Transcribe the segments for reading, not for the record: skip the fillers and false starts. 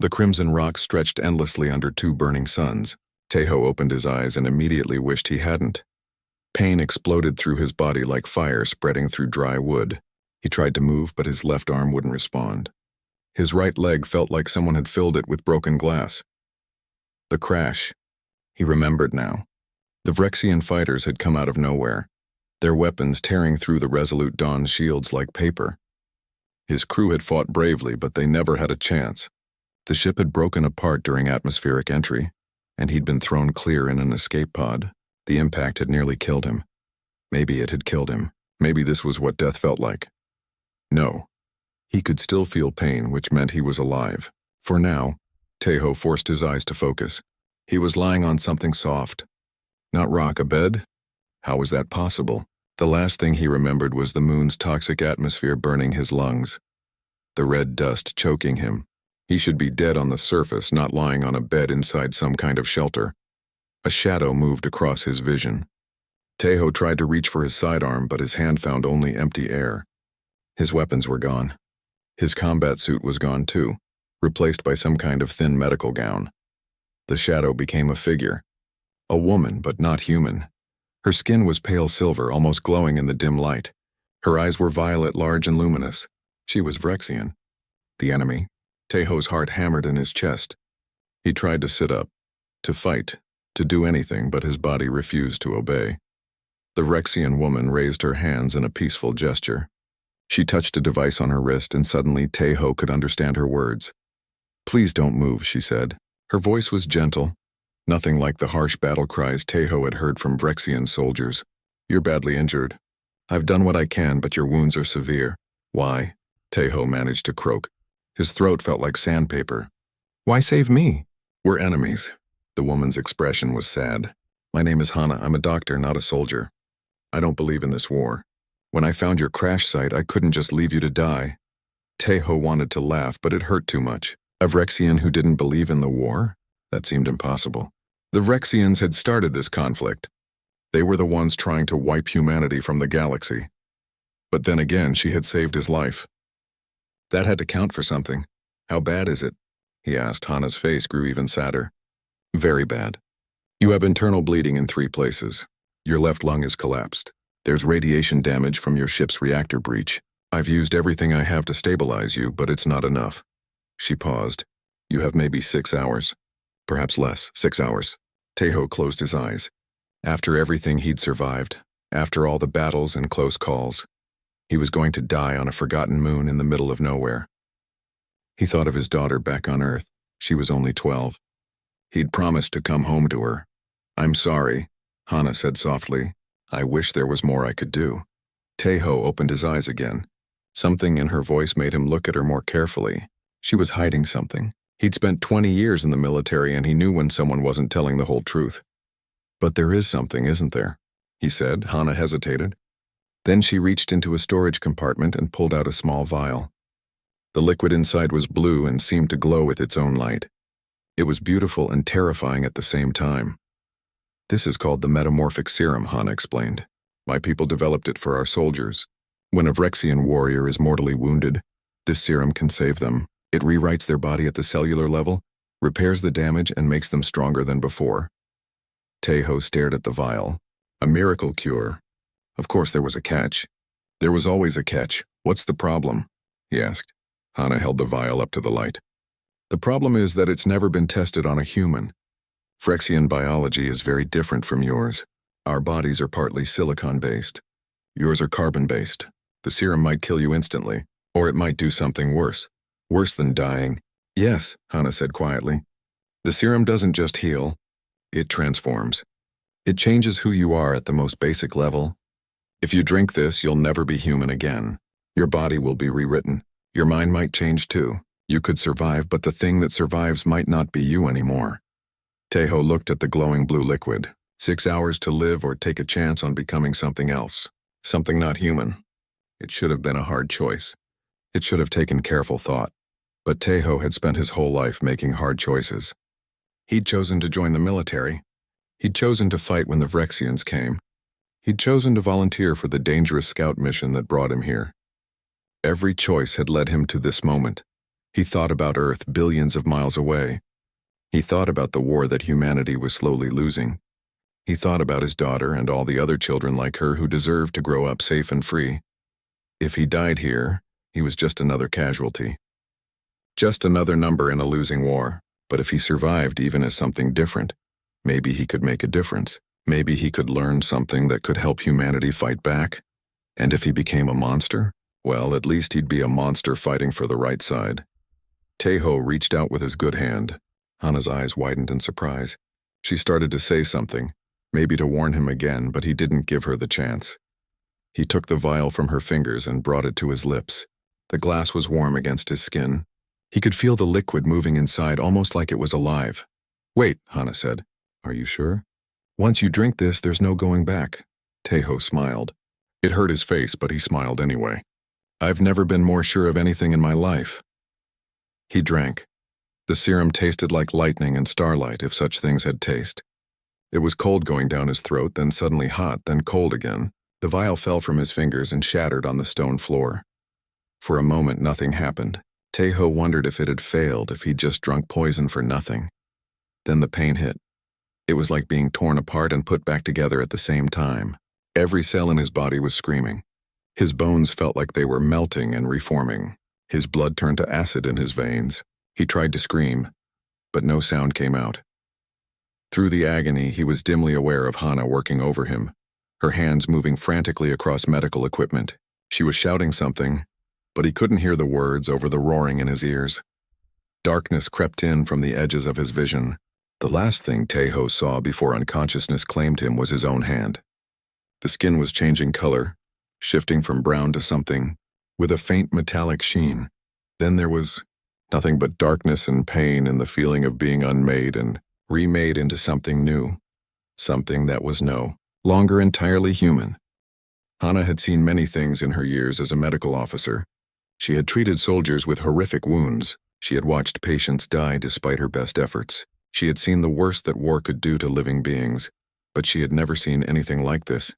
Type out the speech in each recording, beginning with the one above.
The crimson rock stretched endlessly under two burning suns. Tejo opened his eyes and immediately wished he hadn't. Pain exploded through his body like fire spreading through dry wood. He tried to move, but his left arm wouldn't respond. His right leg felt like someone had filled it with broken glass. The crash. He remembered now. The Vrexian fighters had come out of nowhere, their weapons tearing through the Resolute Dawn's shields like paper. His crew had fought bravely, but they never had a chance. The ship had broken apart during atmospheric entry, and he'd been thrown clear in an escape pod. The impact had nearly killed him. Maybe it had killed him. Maybe this was what death felt like. No. He could still feel pain, which meant he was alive. For now, Tejo forced his eyes to focus. He was lying on something soft. Not rock, a bed? How was that possible? The last thing he remembered was the moon's toxic atmosphere burning his lungs, the red dust choking him. He should be dead on the surface, not lying on a bed inside some kind of shelter. A shadow moved across his vision. Tejo tried to reach for his sidearm, but his hand found only empty air. His weapons were gone. His combat suit was gone too, replaced by some kind of thin medical gown. The shadow became a figure. A woman, but not human. Her skin was pale silver, almost glowing in the dim light. Her eyes were violet, large and luminous. She was Vrexian. The enemy. Tejo's heart hammered in his chest. He tried to sit up, to fight, to do anything, but his body refused to obey. The Vrexian woman raised her hands in a peaceful gesture. She touched a device on her wrist, and suddenly Tejo could understand her words. "Please don't move," she said. Her voice was gentle, nothing like the harsh battle cries Tejo had heard from Vrexian soldiers. "You're badly injured. I've done what I can, but your wounds are severe." "Why?" Tejo managed to croak. His throat felt like sandpaper. "Why save me?" "We're enemies." The woman's expression was sad. "My name is Hana. I'm a doctor, not a soldier. I don't believe in this war. When I found your crash site, I couldn't just leave you to die." Tejo wanted to laugh, but it hurt too much. A Vrexian who didn't believe in the war? That seemed impossible. The Vrexians had started this conflict. They were the ones trying to wipe humanity from the galaxy. But then again, she had saved his life. That had to count for something. "How bad is it?" he asked. Hana's face grew even sadder. "Very bad. You have internal bleeding in 3 places. Your left lung is collapsed. There's radiation damage from your ship's reactor breach. I've used everything I have to stabilize you, but it's not enough." She paused. "You have maybe 6 hours. Perhaps less. 6 hours. Tejo closed his eyes. After everything he'd survived, after all the battles and close calls, he was going to die on a forgotten moon in the middle of nowhere. He thought of his daughter back on Earth. She was only 12. He'd promised to come home to her. "I'm sorry," Hana said softly. "I wish there was more I could do." Tejo opened his eyes again. Something in her voice made him look at her more carefully. She was hiding something. He'd spent 20 years in the military, and he knew when someone wasn't telling the whole truth. "But there is something, isn't there?" he said. Hana hesitated. Then she reached into a storage compartment and pulled out a small vial. The liquid inside was blue and seemed to glow with its own light. It was beautiful and terrifying at the same time. "This is called the metamorphic serum," Hana explained. "My people developed it for our soldiers. When a Vrexian warrior is mortally wounded, this serum can save them. It rewrites their body at the cellular level, repairs the damage, and makes them stronger than before." Tejo stared at the vial. A miracle cure. Of course there was a catch. There was always a catch. "What's the problem?" he asked. Hana held the vial up to the light. "The problem is that it's never been tested on a human. Vrexian biology is very different from yours. Our bodies are partly silicon-based. Yours are carbon-based. The serum might kill you instantly, or it might do something worse. Worse than dying." "Yes," Hana said quietly. "The serum doesn't just heal. It transforms. It changes who you are at the most basic level. If you drink this, you'll never be human again. Your body will be rewritten. Your mind might change too. You could survive, but the thing that survives might not be you anymore." Tejo looked at the glowing blue liquid. 6 hours to live or take a chance on becoming something else. Something not human. It should have been a hard choice. It should have taken careful thought. But Tejo had spent his whole life making hard choices. He'd chosen to join the military. He'd chosen to fight when the Vrexians came. He'd chosen to volunteer for the dangerous scout mission that brought him here. Every choice had led him to this moment. He thought about Earth billions of miles away. He thought about the war that humanity was slowly losing. He thought about his daughter and all the other children like her who deserved to grow up safe and free. If he died here, he was just another casualty. Just another number in a losing war. But if he survived even as something different, maybe he could make a difference. Maybe he could learn something that could help humanity fight back. And if he became a monster, well, at least he'd be a monster fighting for the right side. Teho reached out with his good hand. Hana's eyes widened in surprise. She started to say something, maybe to warn him again, but he didn't give her the chance. He took the vial from her fingers and brought it to his lips. The glass was warm against his skin. He could feel the liquid moving inside almost like it was alive. "Wait," Hana said. "Are you sure?" "Once you drink this, there's no going back." Teho smiled. It hurt his face, but he smiled anyway. "I've never been more sure of anything in my life." He drank. The serum tasted like lightning and starlight, if such things had taste. It was cold going down his throat, then suddenly hot, then cold again. The vial fell from his fingers and shattered on the stone floor. For a moment, nothing happened. Teho wondered if it had failed, if he'd just drunk poison for nothing. Then the pain hit. It was like being torn apart and put back together at the same time. Every cell in his body was screaming. His bones felt like they were melting and reforming. His blood turned to acid in his veins. He tried to scream, but no sound came out. Through the agony, he was dimly aware of Hana working over him, her hands moving frantically across medical equipment. She was shouting something, but he couldn't hear the words over the roaring in his ears. Darkness crept in from the edges of his vision. The last thing Teho saw before unconsciousness claimed him was his own hand. The skin was changing color, shifting from brown to something, with a faint metallic sheen. Then there was nothing but darkness and pain and the feeling of being unmade and remade into something new, something that was no longer entirely human. Hana had seen many things in her years as a medical officer. She had treated soldiers with horrific wounds. She had watched patients die despite her best efforts. She had seen the worst that war could do to living beings, but she had never seen anything like this.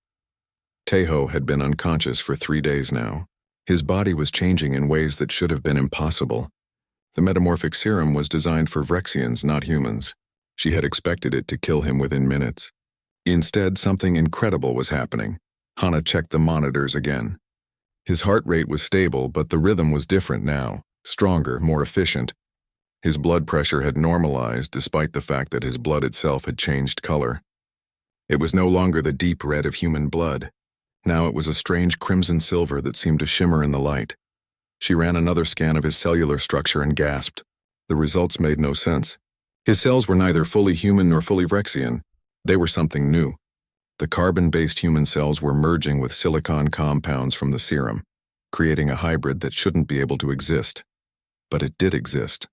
Teho had been unconscious for 3 days now. His body was changing in ways that should have been impossible. The metamorphic serum was designed for Vrexians, not humans. She had expected it to kill him within minutes. Instead, something incredible was happening. Hana checked the monitors again. His heart rate was stable, but the rhythm was different now, stronger, more efficient. His blood pressure had normalized despite the fact that his blood itself had changed color. It was no longer the deep red of human blood. Now it was a strange crimson silver that seemed to shimmer in the light. She ran another scan of his cellular structure and gasped. The results made no sense. His cells were neither fully human nor fully Vrexian. They were something new. The carbon-based human cells were merging with silicon compounds from the serum, creating a hybrid that shouldn't be able to exist. But it did exist.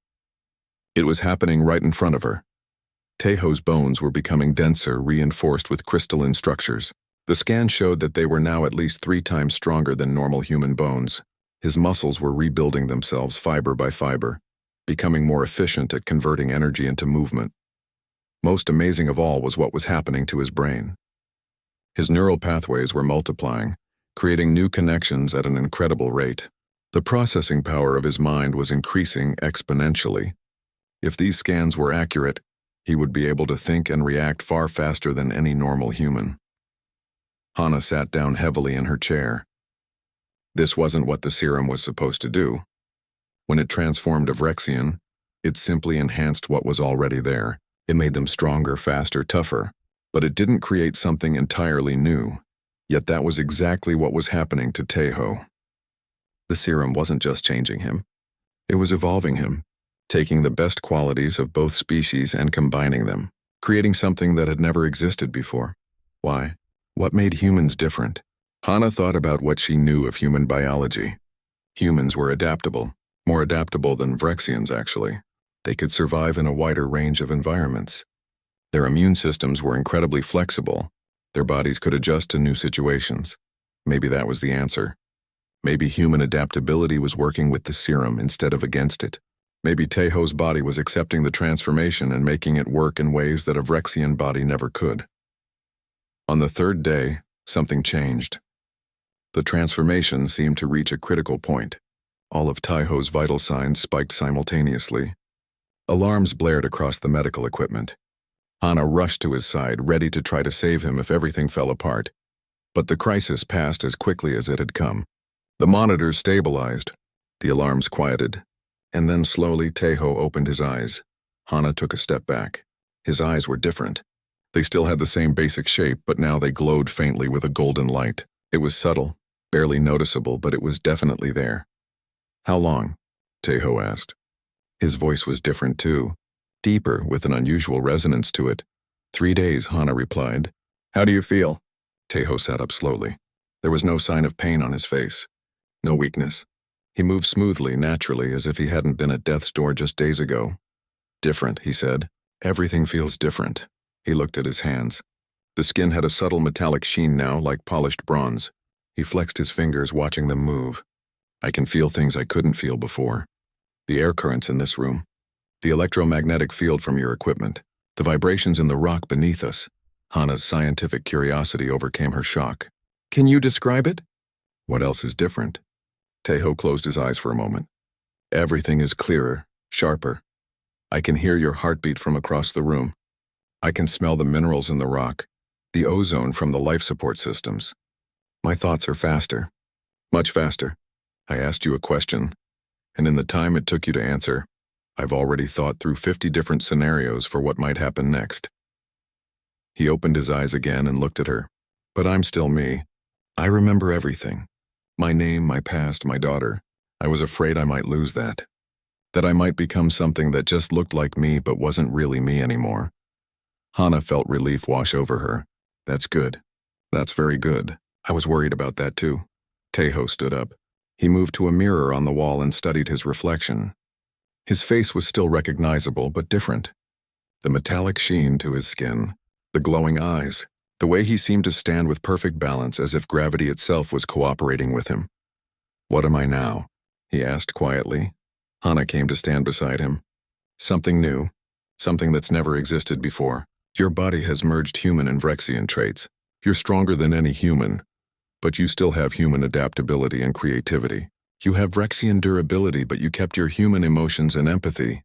It was happening right in front of her. Teho's bones were becoming denser, reinforced with crystalline structures. The scan showed that they were now at least 3 times stronger than normal human bones. His muscles were rebuilding themselves fiber by fiber, becoming more efficient at converting energy into movement. Most amazing of all was what was happening to his brain. His neural pathways were multiplying, creating new connections at an incredible rate. The processing power of his mind was increasing exponentially. If these scans were accurate, he would be able to think and react far faster than any normal human. Hana sat down heavily in her chair. This wasn't what the serum was supposed to do. When it transformed a Vrexian, it simply enhanced what was already there. It made them stronger, faster, tougher. But it didn't create something entirely new. Yet that was exactly what was happening to Teho. The serum wasn't just changing him. It was evolving him, taking the best qualities of both species and combining them, creating something that had never existed before. Why? What made humans different? Hana thought about what she knew of human biology. Humans were adaptable, more adaptable than Vrexians actually. They could survive in a wider range of environments. Their immune systems were incredibly flexible. Their bodies could adjust to new situations. Maybe that was the answer. Maybe human adaptability was working with the serum instead of against it. Maybe Teho's body was accepting the transformation and making it work in ways that a Vrexian body never could. On the 3rd day, something changed. The transformation seemed to reach a critical point. All of Taiho's vital signs spiked simultaneously. Alarms blared across the medical equipment. Hana rushed to his side, ready to try to save him if everything fell apart. But the crisis passed as quickly as it had come. The monitors stabilized, the alarms quieted, and then slowly Taiho opened his eyes. Hana took a step back. His eyes were different. They still had the same basic shape, but now they glowed faintly with a golden light. It was subtle, barely noticeable, but it was definitely there. "How long?" Taiho asked. His voice was different too, deeper with an unusual resonance to it. 3 days, Hana replied. "How do you feel?" Taiho sat up slowly. There was no sign of pain on his face, no weakness. He moved smoothly, naturally, as if he hadn't been at death's door just days ago. "Different," he said. "Everything feels different." He looked at his hands. The skin had a subtle metallic sheen now, like polished bronze. He flexed his fingers, watching them move. "I can feel things I couldn't feel before. The air currents in this room, the electromagnetic field from your equipment, the vibrations in the rock beneath us." Hana's scientific curiosity overcame her shock. "Can you describe it?" "What else is different?" Taiho closed his eyes for a moment. "Everything is clearer, sharper. I can hear your heartbeat from across the room. I can smell the minerals in the rock, the ozone from the life support systems. My thoughts are faster, much faster. I asked you a question, and in the time it took you to answer, I've already thought through 50 different scenarios for what might happen next." He opened his eyes again and looked at her. "But I'm still me. I remember everything. My name, my past, my daughter. I was afraid I might lose that. That I might become something that just looked like me but wasn't really me anymore." Hana felt relief wash over her. "That's good. That's very good. I was worried about that too." Taiho stood up. He moved to a mirror on the wall and studied his reflection. His face was still recognizable, but different. The metallic sheen to his skin, the glowing eyes, the way he seemed to stand with perfect balance as if gravity itself was cooperating with him. "What am I now?" he asked quietly. Hana came to stand beside him. "Something new, something that's never existed before. Your body has merged human and Vrexian traits. You're stronger than any human, but you still have human adaptability and creativity. You have Vrexian durability, but you kept your human emotions and empathy."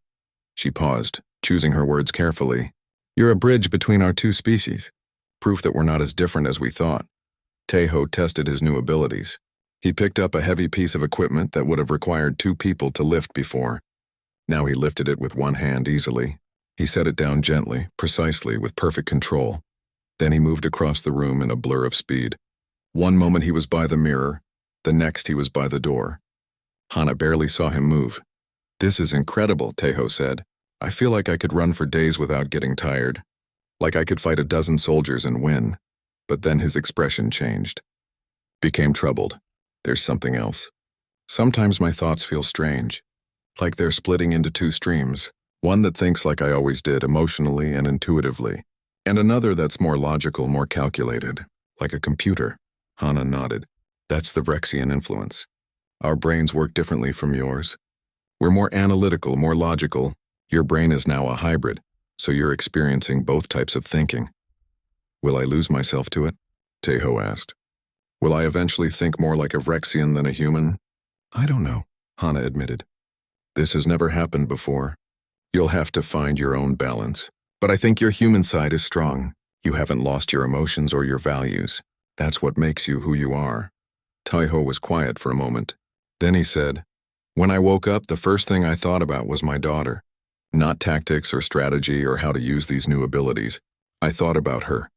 She paused, choosing her words carefully. "You're a bridge between our two species, proof that we're not as different as we thought." Taiho tested his new abilities. He picked up a heavy piece of equipment that would have required 2 people to lift before. Now he lifted it with one hand easily. He set it down gently, precisely, with perfect control. Then he moved across the room in a blur of speed. One moment he was by the mirror, the next he was by the door. Hana barely saw him move. "This is incredible," Taiho said. "I feel like I could run for days without getting tired. Like I could fight a dozen soldiers and win." But then his expression changed. Became troubled. "There's something else. Sometimes my thoughts feel strange. Like they're splitting into 2 streams. One that thinks like I always did, emotionally and intuitively. And another that's more logical, more calculated. Like a computer." Hana nodded. "That's the Vrexian influence. Our brains work differently from yours. We're more analytical, more logical. Your brain is now a hybrid, so you're experiencing both types of thinking." "Will I lose myself to it?" Taiho asked. "Will I eventually think more like a Vrexian than a human?" "I don't know," Hana admitted. "This has never happened before. You'll have to find your own balance. But I think your human side is strong. You haven't lost your emotions or your values. That's what makes you who you are." Taiho was quiet for a moment. Then he said, "When I woke up, the first thing I thought about was my daughter. Not tactics or strategy or how to use these new abilities. I thought about her.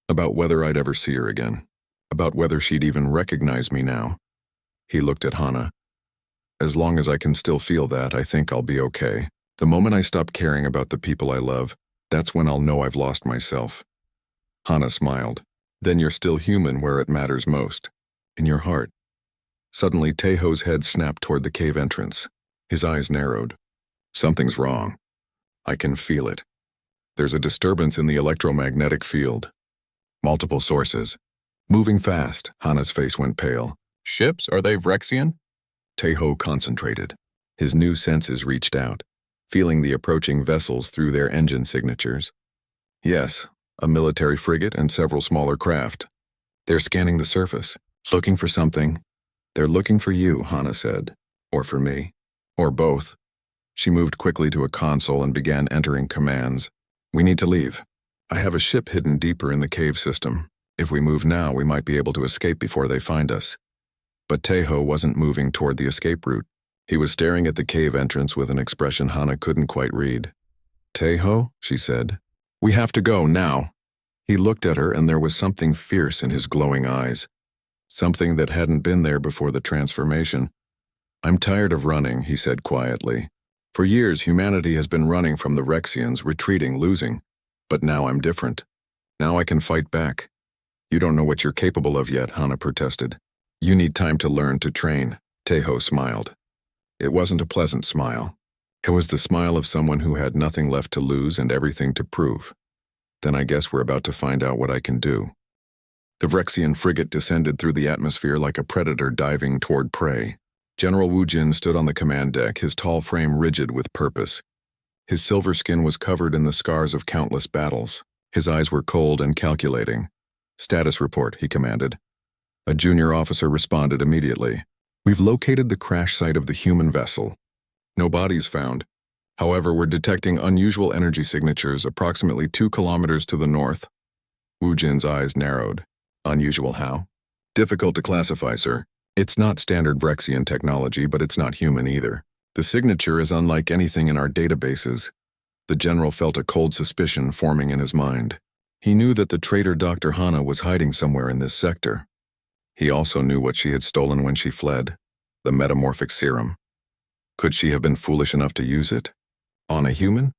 About whether I'd ever see her again. About whether she'd even recognize me now." He looked at Hana. "As long as I can still feel that, I think I'll be okay. The moment I stop caring about the people I love, that's when I'll know I've lost myself." Hana smiled. "Then you're still human where it matters most. In your heart." Suddenly, Taiho's head snapped toward the cave entrance. His eyes narrowed. "Something's wrong. I can feel it. There's a disturbance in the electromagnetic field. Multiple sources. Moving fast." Hana's face went pale. "Ships? Are they Vrexian?" Taiho concentrated. His new senses reached out, feeling the approaching vessels through their engine signatures. "Yes, a military frigate and several smaller craft. They're scanning the surface, looking for something." "They're looking for you," Hana said. Or for me? Or both? She moved quickly to a console and began entering commands. We need to leave. I have a ship hidden deeper in the cave system. If we move now, we might be able to escape before they find us. But Taeho wasn't moving toward the escape route. He was staring at the cave entrance with an expression Hana couldn't quite read. Taeho, she said. We have to go, now. He looked at her and there was something fierce in his glowing eyes. Something that hadn't been there before the transformation. I'm tired of running, he said quietly. For years, humanity has been running from the Rexians, retreating, losing. But now I'm different. Now I can fight back. You don't know what you're capable of yet, Hana protested. You need time to learn to train. Taeho smiled. It wasn't a pleasant smile. It was the smile of someone who had nothing left to lose and everything to prove. Then I guess we're about to find out what I can do. The Vrexian frigate descended through the atmosphere like a predator diving toward prey. General Wu Jin stood on the command deck, his tall frame rigid with purpose. His silver skin was covered in the scars of countless battles. His eyes were cold and calculating. Status report, he commanded. A junior officer responded immediately. We've located the crash site of the human vessel. No bodies found. However, we're detecting unusual energy signatures approximately 2 kilometers to the north. Wu Jin's eyes narrowed. Unusual how? Difficult to classify, sir. It's not standard Vrexian technology, but it's not human either. The signature is unlike anything in our databases. The general felt a cold suspicion forming in his mind. He knew that the traitor Dr. Hana was hiding somewhere in this sector. He also knew what she had stolen when she fled, the metamorphic serum. Could she have been foolish enough to use it? On a human?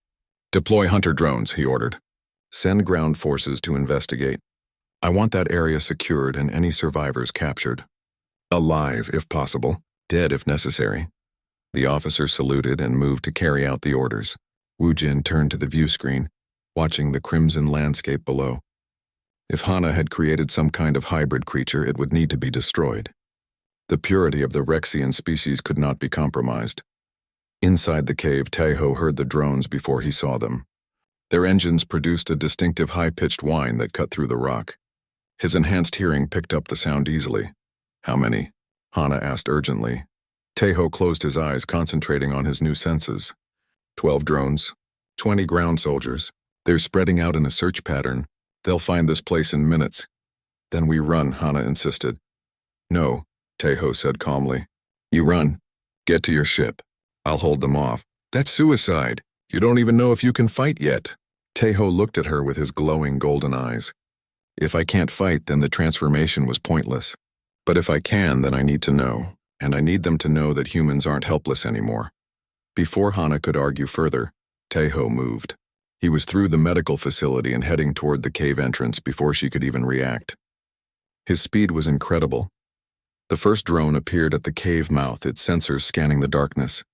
Deploy hunter drones, he ordered. Send ground forces to investigate. I want that area secured and any survivors captured. Alive, if possible, dead if necessary. The officer saluted and moved to carry out the orders. Wu Jin turned to the view screen, watching the crimson landscape below. If Hana had created some kind of hybrid creature, it would need to be destroyed. The purity of the Rexian species could not be compromised. Inside the cave, Taeho heard the drones before he saw them. Their engines produced a distinctive high-pitched whine that cut through the rock. His enhanced hearing picked up the sound easily. How many? Hana asked urgently. Taeho closed his eyes, concentrating on his new senses. 12 drones. 20 ground soldiers. They're spreading out in a search pattern. They'll find this place in minutes. Then we run, Hana insisted. No, Taeho said calmly. You run. Get to your ship. I'll hold them off. That's suicide. You don't even know if you can fight yet. Taeho looked at her with his glowing golden eyes. If I can't fight, then the transformation was pointless. But if I can, then I need to know. And I need them to know that humans aren't helpless anymore. Before Hana could argue further, Taeho moved. He was through the medical facility and heading toward the cave entrance before she could even react. His speed was incredible. The first drone appeared at the cave mouth, its sensors scanning the darkness.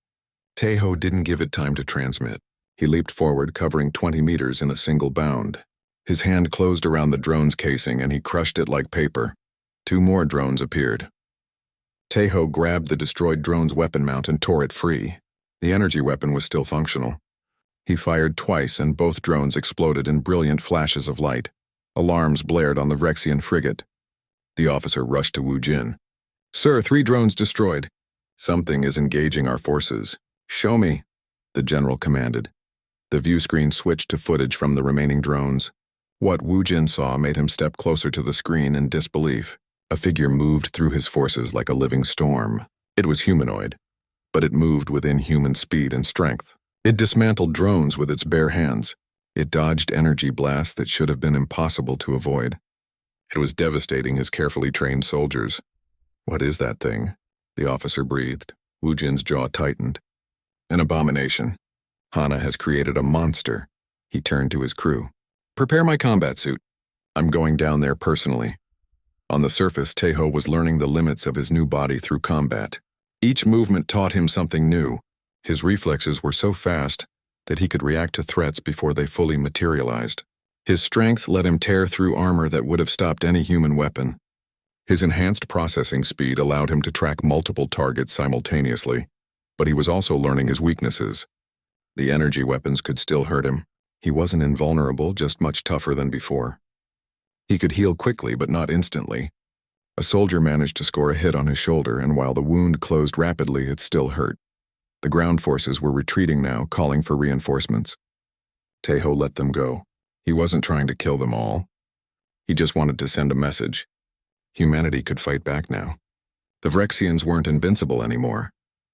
Taeho didn't give it time to transmit. He leaped forward, covering 20 meters in a single bound. His hand closed around the drone's casing and he crushed it like paper. 2 more drones appeared. Taeho grabbed the destroyed drone's weapon mount and tore it free. The energy weapon was still functional. He fired twice and both drones exploded in brilliant flashes of light. Alarms blared on the Vrexian frigate. The officer rushed to Wu Jin. Sir, 3 drones destroyed. Something is engaging our forces. Show me, the general commanded. The view screen switched to footage from the remaining drones. What Wu Jin saw made him step closer to the screen in disbelief. A figure moved through his forces like a living storm. It was humanoid, but it moved with inhuman speed and strength. It dismantled drones with its bare hands. It dodged energy blasts that should have been impossible to avoid. It was devastating his carefully trained soldiers. What is that thing? The officer breathed. Wu Jin's jaw tightened. An abomination. Hana has created a monster. He turned to his crew. Prepare my combat suit. I'm going down there personally. On the surface, Taeho was learning the limits of his new body through combat. Each movement taught him something new. His reflexes were so fast that he could react to threats before they fully materialized. His strength let him tear through armor that would have stopped any human weapon. His enhanced processing speed allowed him to track multiple targets simultaneously, but he was also learning his weaknesses. The energy weapons could still hurt him. He wasn't invulnerable, just much tougher than before. He could heal quickly, but not instantly. A soldier managed to score a hit on his shoulder, and while the wound closed rapidly, it still hurt. The ground forces were retreating now, calling for reinforcements. Tejo let them go. He wasn't trying to kill them all. He just wanted to send a message. Humanity could fight back now. The Vrexians weren't invincible anymore.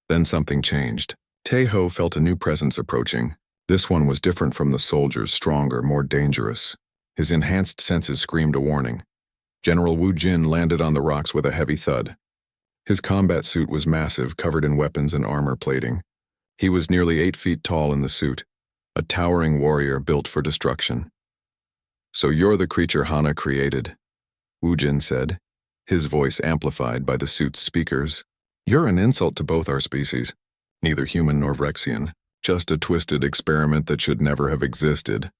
Then something changed. Tejo felt a new presence approaching. This one was different from the soldiers, stronger, more dangerous. His enhanced senses screamed a warning. General Wu Jin landed on the rocks with a heavy thud. His combat suit was massive, covered in weapons and armor plating. He was nearly 8 feet tall in the suit, a towering warrior built for destruction. "So you're the creature Hana created," Wu Jin said, his voice amplified by the suit's speakers. "You're an insult to both our species. Neither human nor Vrexian. Just a twisted experiment that should never have existed."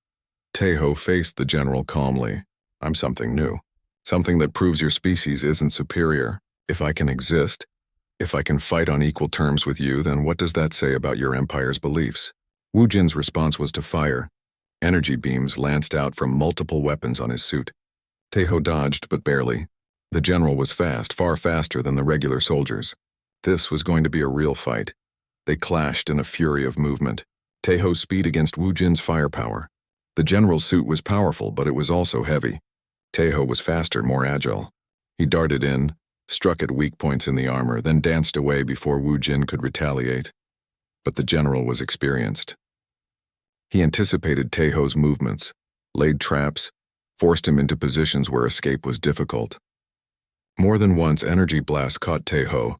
Tejo faced the general calmly. "I'm something new. Something that proves your species isn't superior. If I can exist, if I can fight on equal terms with you, then what does that say about your empire's beliefs?" Wu Jin's response was to fire. Energy beams lanced out from multiple weapons on his suit. Tejo dodged, but barely. The general was fast, far faster than the regular soldiers. This was going to be a real fight. They clashed in a fury of movement. Tejo's speed against Wu Jin's firepower. The general's suit was powerful, but it was also heavy. Tejo was faster, more agile. He darted in, struck at weak points in the armor, then danced away before Wu Jin could retaliate. But the general was experienced. He anticipated Tejo's movements, laid traps, forced him into positions where escape was difficult. More than once, energy blasts caught Tejo,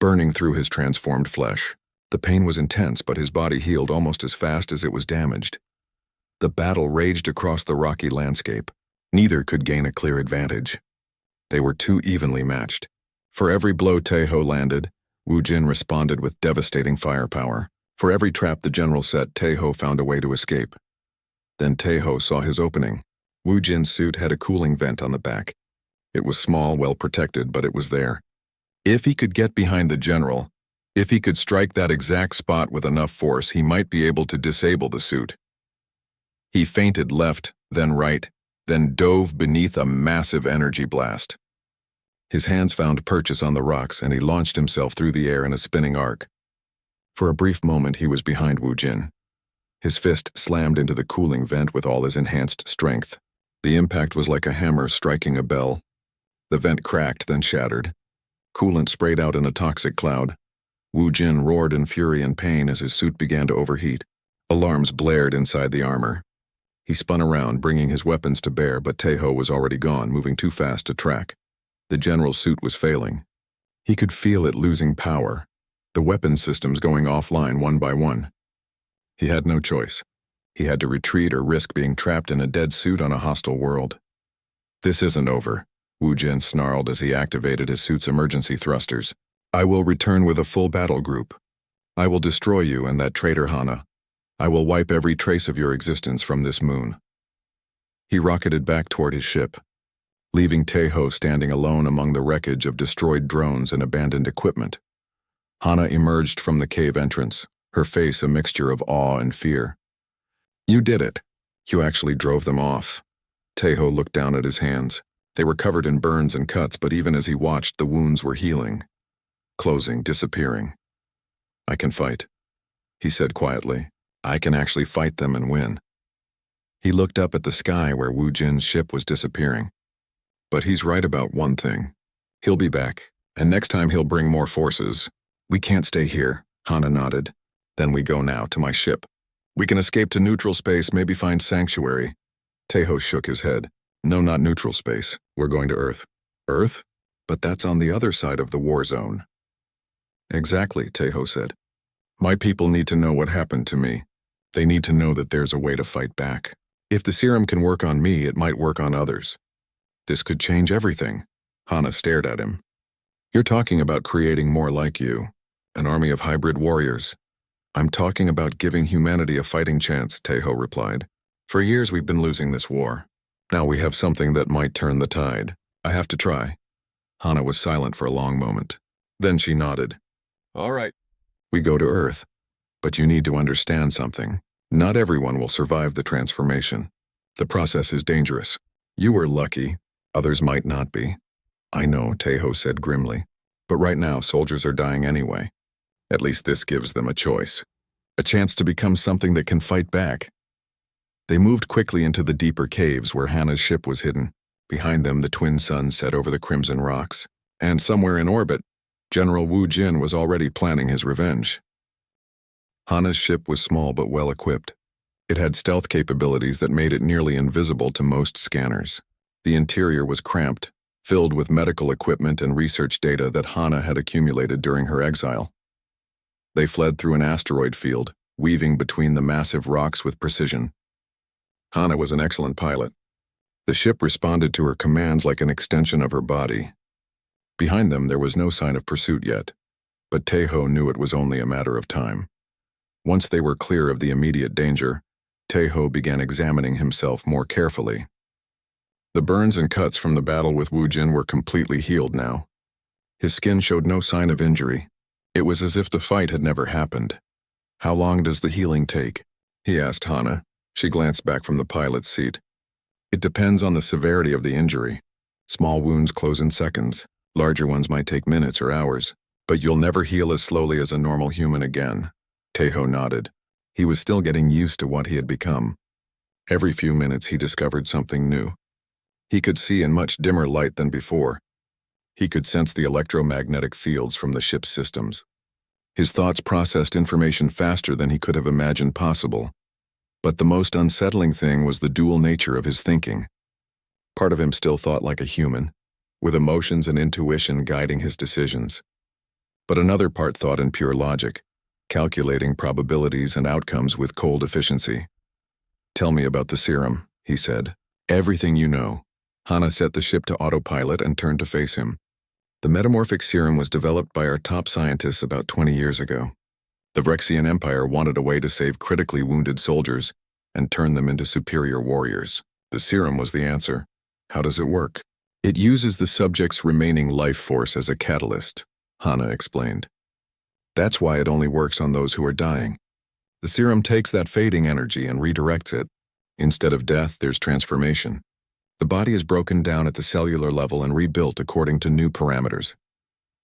burning through his transformed flesh. The pain was intense, but his body healed almost as fast as it was damaged. The battle raged across the rocky landscape. Neither could gain a clear advantage. They were too evenly matched. For every blow Tejo landed, Wu Jin responded with devastating firepower. For every trap the general set, Tejo found a way to escape. Then Tejo saw his opening. Wu Jin's suit had a cooling vent on the back. It was small, well protected, but it was there. If he could get behind the general, if he could strike that exact spot with enough force, he might be able to disable the suit. He feinted left, then right, then dove beneath a massive energy blast. His hands found purchase on the rocks, and he launched himself through the air in a spinning arc. For a brief moment, he was behind Wu Jin. His fist slammed into the cooling vent with all his enhanced strength. The impact was like a hammer striking a bell. The vent cracked, then shattered. Coolant sprayed out in a toxic cloud. Wu Jin roared in fury and pain as his suit began to overheat. Alarms blared inside the armor. He spun around, bringing his weapons to bear, but Tejo was already gone, moving too fast to track. The general's suit was failing. He could feel it losing power, the weapon systems going offline one by one. He had no choice. He had to retreat or risk being trapped in a dead suit on a hostile world. "This isn't over," Wu Jin snarled as he activated his suit's emergency thrusters. "I will return with a full battle group. I will destroy you and that traitor Hana. I will wipe every trace of your existence from this moon." He rocketed back toward his ship, leaving Tejo standing alone among the wreckage of destroyed drones and abandoned equipment. Hana emerged from the cave entrance, her face a mixture of awe and fear. "You did it. You actually drove them off." Tejo looked down at his hands. They were covered in burns and cuts, but even as he watched, the wounds were healing, closing, disappearing. "I can fight," he said quietly. "I can actually fight them and win." He looked up at the sky where Wu Jin's ship was disappearing. "But he's right about one thing. He'll be back, and next time he'll bring more forces. We can't stay here," Hana nodded. "Then we go now, to my ship. We can escape to neutral space, maybe find sanctuary." Tejo shook his head. "No, not neutral space. We're going to Earth." "Earth? But that's on the other side of the war zone." "Exactly," Tejo said. "My people need to know what happened to me. They need to know that there's a way to fight back. If the serum can work on me, it might work on others. This could change everything." Hana stared at him. "You're talking about creating more like you, an army of hybrid warriors." "I'm talking about giving humanity a fighting chance," Tejo replied. "For years we've been losing this war. Now we have something that might turn the tide. I have to try." Hana was silent for a long moment. Then she nodded. "All right. We go to Earth. But you need to understand something. Not everyone will survive the transformation. The process is dangerous. You were lucky. Others might not be. I know, Tejo said grimly. But right now, soldiers are dying anyway. At least this gives them a choice. A chance to become something that can fight back. They moved quickly into the deeper caves where Hannah's ship was hidden. Behind them, the twin suns set over the crimson rocks. And somewhere in orbit, General Wu Jin was already planning his revenge. Hannah's ship was small but well equipped. It had stealth capabilities that made it nearly invisible to most scanners. The interior was cramped, filled with medical equipment and research data that Hannah had accumulated during her exile. They fled through an asteroid field, weaving between the massive rocks with precision. Hannah was an excellent pilot. The ship responded to her commands like an extension of her body. Behind them, there was no sign of pursuit yet, but Tejo knew it was only a matter of time. Once they were clear of the immediate danger, Tejo began examining himself more carefully. The burns and cuts from the battle with Wu Jin were completely healed now. His skin showed no sign of injury. It was as if the fight had never happened. How long does the healing take? He asked Hannah. She glanced back from the pilot's seat. It depends on the severity of the injury. Small wounds close in seconds. Larger ones might take minutes or hours. But you'll never heal as slowly as a normal human again. Tejo nodded. He was still getting used to what he had become. Every few minutes he discovered something new. He could see in much dimmer light than before. He could sense the electromagnetic fields from the ship's systems. His thoughts processed information faster than he could have imagined possible. But the most unsettling thing was the dual nature of his thinking. Part of him still thought like a human, with emotions and intuition guiding his decisions. But another part thought in pure logic, calculating probabilities and outcomes with cold efficiency. Tell me about the serum, he said. Everything you know. Hannah set the ship to autopilot and turned to face him. The metamorphic serum was developed by our top scientists about 20 years ago. The Vrexian Empire wanted a way to save critically wounded soldiers and turn them into superior warriors. The serum was the answer. How does it work? It uses the subject's remaining life force as a catalyst, Hannah explained. That's why it only works on those who are dying. The serum takes that fading energy and redirects it. Instead of death, there's transformation. The body is broken down at the cellular level and rebuilt according to new parameters.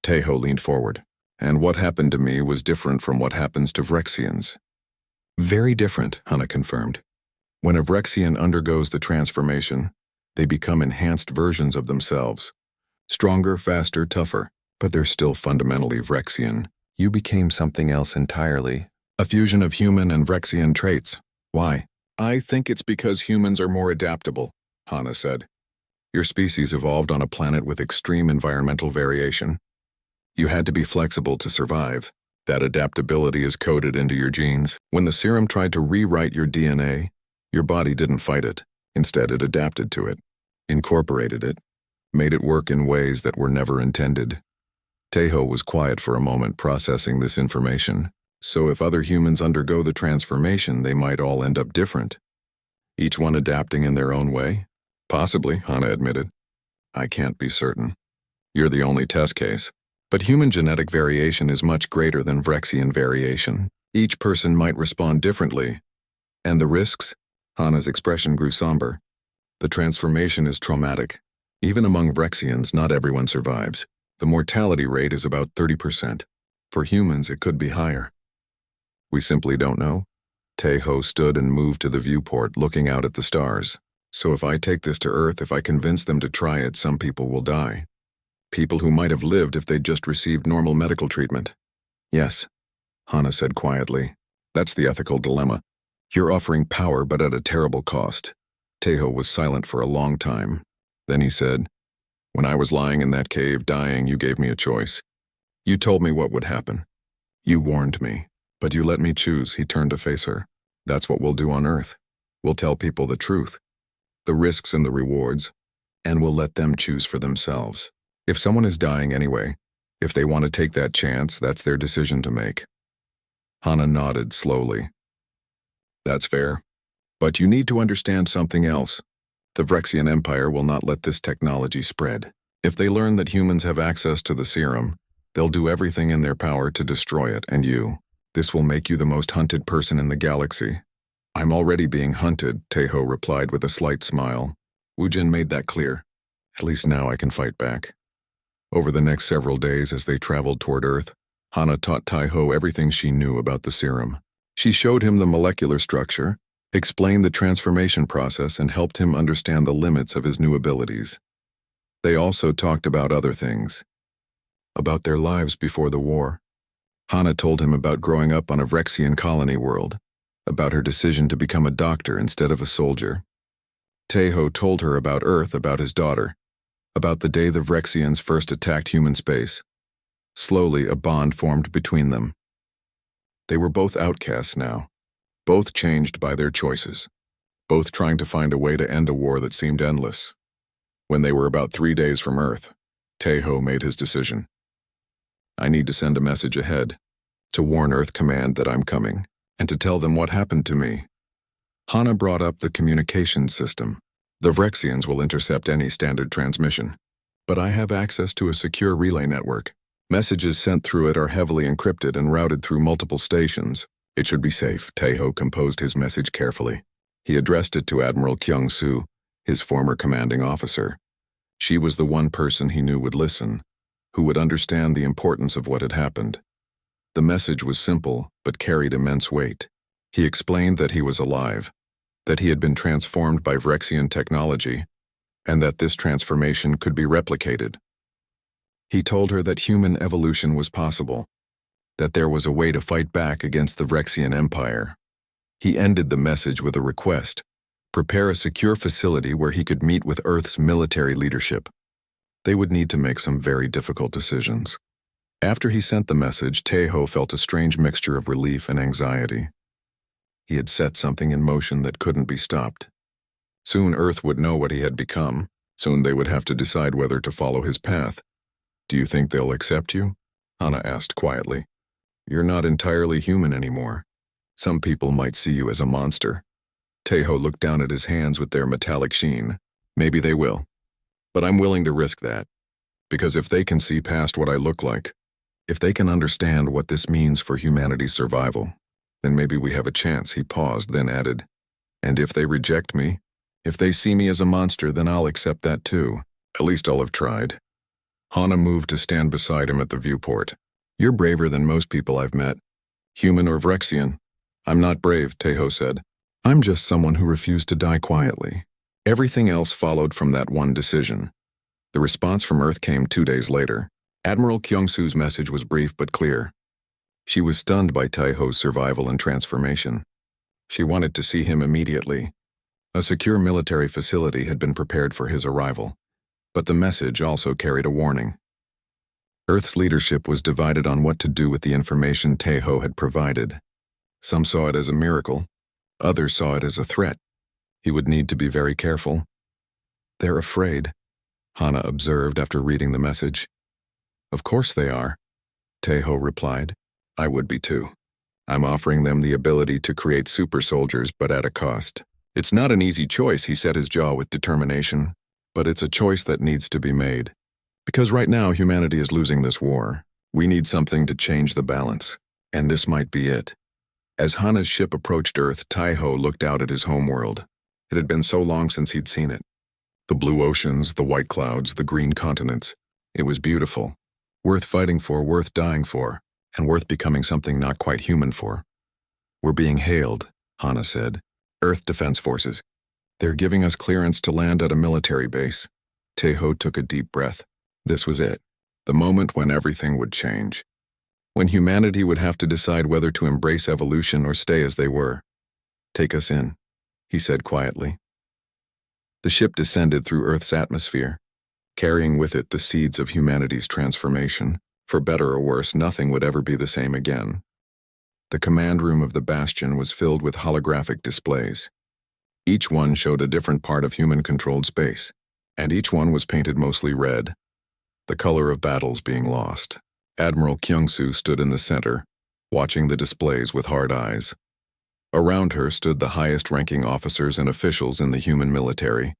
Tejo leaned forward. And what happened to me was different from what happens to Vrexians. Very different, Hannah confirmed. When a Vrexian undergoes the transformation, they become enhanced versions of themselves. Stronger, faster, tougher, but they're still fundamentally Vrexian. You became something else entirely. A fusion of human and Vrexian traits. Why? I think it's because humans are more adaptable, Hannah said. Your species evolved on a planet with extreme environmental variation. You had to be flexible to survive. That adaptability is coded into your genes. When the serum tried to rewrite your DNA, your body didn't fight it. Instead, it adapted to it, incorporated it, made it work in ways that were never intended. Tejo was quiet for a moment, processing this information. So if other humans undergo the transformation, they might all end up different. Each one adapting in their own way? Possibly, Hannah admitted. I can't be certain. You're the only test case. But human genetic variation is much greater than Vrexian variation. Each person might respond differently. And the risks? Hannah's expression grew somber. The transformation is traumatic. Even among Vrexians, not everyone survives. The mortality rate is about 30%. For humans, it could be higher. We simply don't know. Tejo stood and moved to the viewport, looking out at the stars. So if I take this to Earth, if I convince them to try it, some people will die. People who might have lived if they'd just received normal medical treatment. Yes, Hannah said quietly. That's the ethical dilemma. You're offering power, but at a terrible cost. Tejo was silent for a long time. Then he said, when I was lying in that cave, dying, you gave me a choice. You told me what would happen. You warned me, but you let me choose. He turned to face her. That's what we'll do on Earth. We'll tell people the truth, the risks and the rewards, and we'll let them choose for themselves. If someone is dying anyway, if they want to take that chance, that's their decision to make. Hannah nodded slowly. That's fair. But you need to understand something else. The Vrexian Empire will not let this technology spread. If they learn that humans have access to the serum, they'll do everything in their power to destroy it, and you. This will make you the most hunted person in the galaxy. I'm already being hunted, Tejo replied with a slight smile. Wu Jin made that clear. At least now I can fight back. Over the next several days as they traveled toward Earth, Hana taught Tai-Ho everything she knew about the serum. She showed him the molecular structure, explained the transformation process, and helped him understand the limits of his new abilities. They also talked about other things. About their lives before the war. Hana told him about growing up on a Vrexian colony world, about her decision to become a doctor instead of a soldier. Tai-Ho told her about Earth, about his daughter, about the day the Vrexians first attacked human space. Slowly, a bond formed between them. They were both outcasts now, both changed by their choices, both trying to find a way to end a war that seemed endless. When they were about 3 days from Earth, Tai-Ho made his decision. I need to send a message ahead, to warn Earth Command that I'm coming, and to tell them what happened to me. Hana brought up the communications system. The Vrexians will intercept any standard transmission, but I have access to a secure relay network. Messages sent through it are heavily encrypted and routed through multiple stations. It should be safe. Tai-Ho composed his message carefully. He addressed it to Admiral Kyung-soo, his former commanding officer. She was the one person he knew would listen, who would understand the importance of what had happened. The message was simple, but carried immense weight. He explained that he was alive, that he had been transformed by Vrexian technology, and that this transformation could be replicated. He told her that human evolution was possible, that there was a way to fight back against the Vrexian Empire. He ended the message with a request: prepare a secure facility where he could meet with Earth's military leadership. They would need to make some very difficult decisions. After he sent the message, Tai-Ho felt a strange mixture of relief and anxiety. He had set something in motion that couldn't be stopped. Soon Earth would know what he had become. Soon they would have to decide whether to follow his path. Do you think they'll accept you? Hana asked quietly. You're not entirely human anymore. Some people might see you as a monster. Tai-Ho looked down at his hands with their metallic sheen. Maybe they will. But I'm willing to risk that. Because if they can see past what I look like, if they can understand what this means for humanity's survival, then maybe we have a chance. He paused, then added, and if they reject me, if they see me as a monster, then I'll accept that too. At least I'll have tried. Hana moved to stand beside him at the viewport. You're braver than most people I've met, human or Vrexian. I'm not brave, Tai-Ho said. I'm just someone who refused to die quietly. Everything else followed from that one decision. The response from Earth came 2 days later. Admiral Kyung-soo's message was brief but clear. She was stunned by Tai-Ho's survival and transformation. She wanted to see him immediately. A secure military facility had been prepared for his arrival, but the message also carried a warning. Earth's leadership was divided on what to do with the information Tai-Ho had provided. Some saw it as a miracle. Others saw it as a threat. He would need to be very careful. They're afraid, Hana observed after reading the message. Of course they are, Tai-Ho replied. I would be too. I'm offering them the ability to create super soldiers, but at a cost. It's not an easy choice, he set his jaw with determination, but it's a choice that needs to be made. Because right now humanity is losing this war. We need something to change the balance, and this might be it. As Hana's ship approached Earth, Tai-Ho looked out at his homeworld. It had been so long since he'd seen it. The blue oceans, the white clouds, the green continents. It was beautiful. Worth fighting for, worth dying for, and worth becoming something not quite human for. We're being hailed, Hana said. Earth Defense Forces. They're giving us clearance to land at a military base. Tai-Ho took a deep breath. This was it. The moment when everything would change. When humanity would have to decide whether to embrace evolution or stay as they were. Take us in, he said quietly. The ship descended through Earth's atmosphere, carrying with it the seeds of humanity's transformation. For better or worse, nothing would ever be the same again. The command room of the Bastion was filled with holographic displays. Each one showed a different part of human-controlled space, and each one was painted mostly red, the color of battles being lost. Admiral Kyung-soo stood in the center, watching the displays with hard eyes. Around her stood the highest-ranking officers and officials in the human military,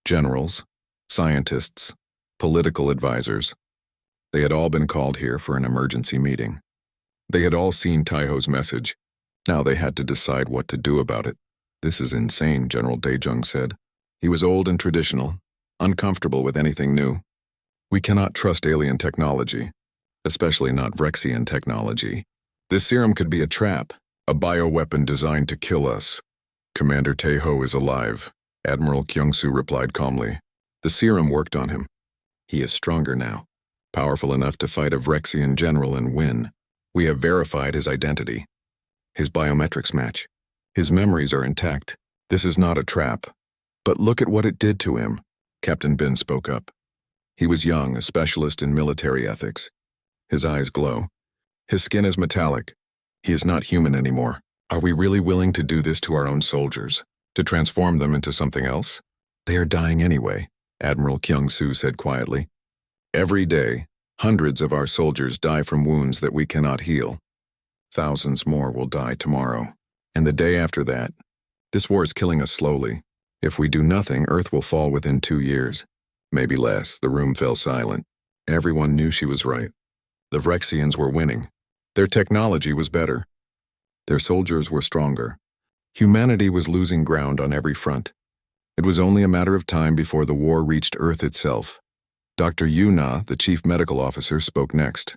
generals, scientists, political advisors. They had all been called here for an emergency meeting. They had all seen Tai-Ho's message. Now they had to decide what to do about it. This is insane, General Daejung said. He was old and traditional, uncomfortable with anything new. We cannot trust alien technology, especially not Rexian technology. This serum could be a trap, a bioweapon designed to kill us. Commander Taeho is alive, Admiral Kyung-soo replied calmly. The serum worked on him. He is stronger now, powerful enough to fight a Rexian general and win. We have verified his identity. His biometrics match. His memories are intact. This is not a trap. But look at what it did to him, Captain Bin spoke up. He was young, a specialist in military ethics. His eyes glow. His skin is metallic. He is not human anymore. Are we really willing to do this to our own soldiers? To transform them into something else? They are dying anyway, Admiral Kyung-soo said quietly. Every day, hundreds of our soldiers die from wounds that we cannot heal. Thousands more will die tomorrow. And the day after that. This war is killing us slowly. If we do nothing, Earth will fall within 2 years. Maybe less. The room fell silent. Everyone knew she was right. The Vrexians were winning. Their technology was better. Their soldiers were stronger. Humanity was losing ground on every front. It was only a matter of time before the war reached Earth itself. Dr. Yuna, the chief medical officer, spoke next.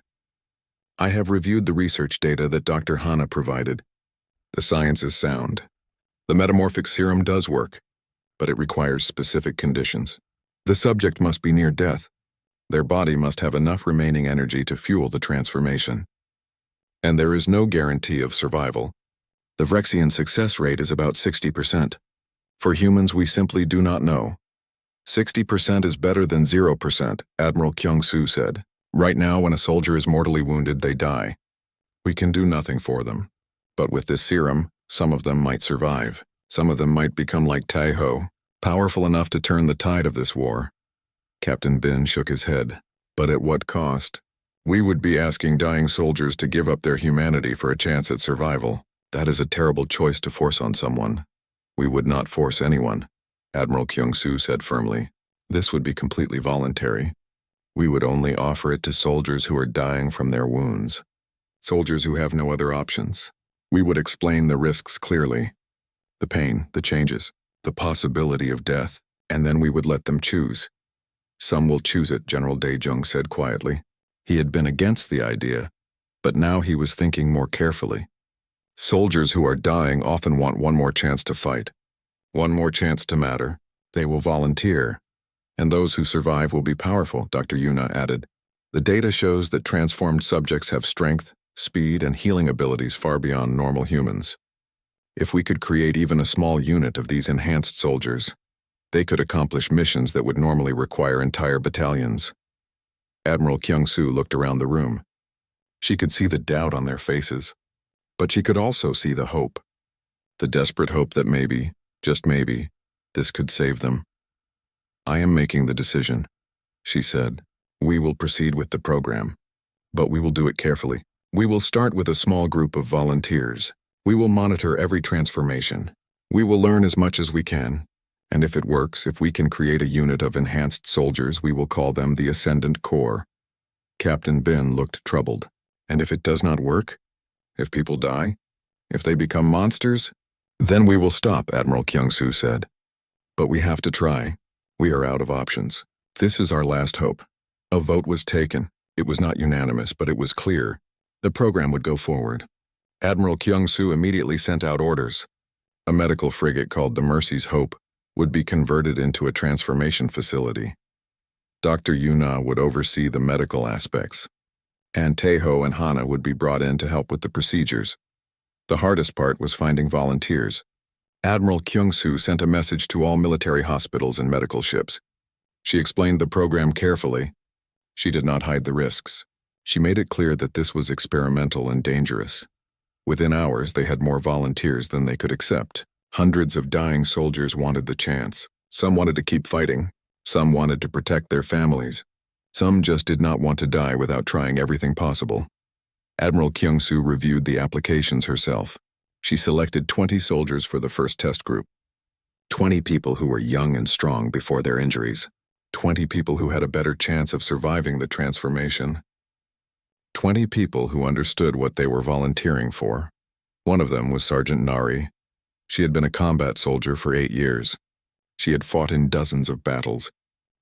I have reviewed the research data that Dr. Hana provided. The science is sound. The metamorphic serum does work, but it requires specific conditions. The subject must be near death. Their body must have enough remaining energy to fuel the transformation. And there is no guarantee of survival. The Vrexian success rate is about 60%. For humans, we simply do not know. 60% is better than 0%, Admiral Kyung-soo said. Right now, when a soldier is mortally wounded, they die. We can do nothing for them. But with this serum, some of them might survive. Some of them might become like Taeho, powerful enough to turn the tide of this war. Captain Bin shook his head. But at what cost? We would be asking dying soldiers to give up their humanity for a chance at survival. That is a terrible choice to force on someone. We would not force anyone, Admiral Kyung-soo said firmly. This would be completely voluntary. We would only offer it to soldiers who are dying from their wounds. Soldiers who have no other options. We would explain the risks clearly. The pain, the changes, the possibility of death, and then we would let them choose. Some will choose it, General Dae-jung said quietly. He had been against the idea, but now he was thinking more carefully. Soldiers who are dying often want one more chance to fight. One more chance to matter. They will volunteer. And those who survive will be powerful, Dr. Yuna added. The data shows that transformed subjects have strength, speed, and healing abilities far beyond normal humans. If we could create even a small unit of these enhanced soldiers, they could accomplish missions that would normally require entire battalions. Admiral Kyung-soo looked around the room. She could see the doubt on their faces, but she could also see the hope. The desperate hope that maybe, just maybe, this could save them. I am making the decision, she said. We will proceed with the program, but we will do it carefully. We will start with a small group of volunteers. We will monitor every transformation. We will learn as much as we can. And if it works, if we can create a unit of enhanced soldiers, we will call them the Ascendant Corps. Captain Bin looked troubled. And if it does not work? If people die? If they become monsters? Then we will stop, Admiral Kyung-soo said. But we have to try. We are out of options. This is our last hope. A vote was taken. It was not unanimous, but it was clear. The program would go forward. Admiral Kyung-soo immediately sent out orders. A medical frigate called the Mercy's Hope would be converted into a transformation facility. Dr. Yuna would oversee the medical aspects, and Taeho and Hana would be brought in to help with the procedures. The hardest part was finding volunteers. Admiral Kyung-soo sent a message to all military hospitals and medical ships. She explained the program carefully. She did not hide the risks. She made it clear that this was experimental and dangerous. Within hours, they had more volunteers than they could accept. Hundreds of dying soldiers wanted the chance. Some wanted to keep fighting. Some wanted to protect their families. Some just did not want to die without trying everything possible. Admiral Kyung-soo reviewed the applications herself. She selected 20 soldiers for the first test group. 20 people who were young and strong before their injuries. 20 people who had a better chance of surviving the transformation. 20 people who understood what they were volunteering for. One of them was Sergeant Nari. She had been a combat soldier for 8 years. She had fought in dozens of battles.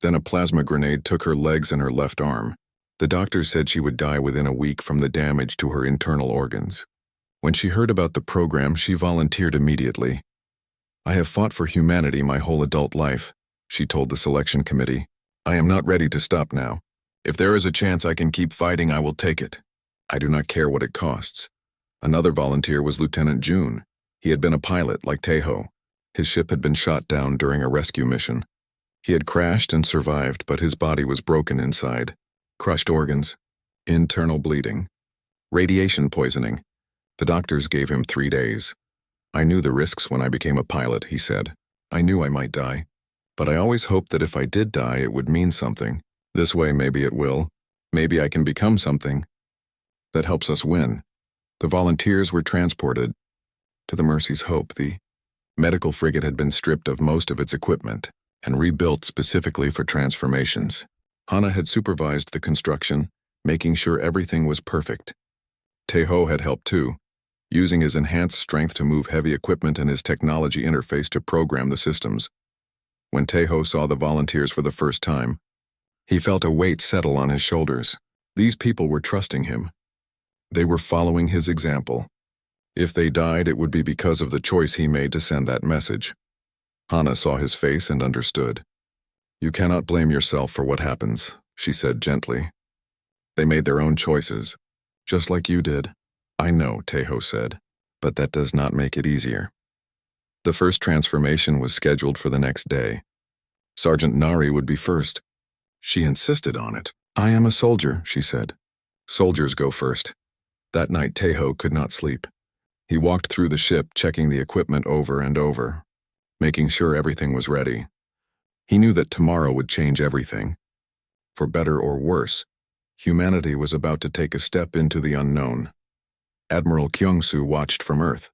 Then a plasma grenade took her legs and her left arm. The doctors said she would die within a week from the damage to her internal organs. When she heard about the program, she volunteered immediately. "I have fought for humanity my whole adult life," she told the selection committee. "I am not ready to stop now. If there is a chance I can keep fighting, I will take it. I do not care what it costs." Another volunteer was Lieutenant June. He had been a pilot like Tejo. His ship had been shot down during a rescue mission. He had crashed and survived, but his body was broken inside. Crushed organs, internal bleeding, radiation poisoning. The doctors gave him 3 days. "I knew the risks when I became a pilot," he said. "I knew I might die. But I always hoped that if I did die, it would mean something. This way, maybe it will. Maybe I can become something that helps us win." The volunteers were transported to the Mercy's Hope. The medical frigate had been stripped of most of its equipment and rebuilt specifically for transformations. Hana had supervised the construction, making sure everything was perfect. Tejo had helped too, using his enhanced strength to move heavy equipment and his technology interface to program the systems. When Tejo saw the volunteers for the first time, he felt a weight settle on his shoulders. These people were trusting him. They were following his example. If they died, it would be because of the choice he made to send that message. Hana saw his face and understood. "You cannot blame yourself for what happens," she said gently. "They made their own choices, just like you did." "I know," Tejo said, "but that does not make it easier." The first transformation was scheduled for the next day. Sergeant Nari would be first. She insisted on it. "I am a soldier," she said. "Soldiers go first." That night Tejo could not sleep. He walked through the ship, checking the equipment over and over, making sure everything was ready. He knew that tomorrow would change everything. For better or worse, humanity was about to take a step into the unknown. Admiral Kyung-soo watched from Earth.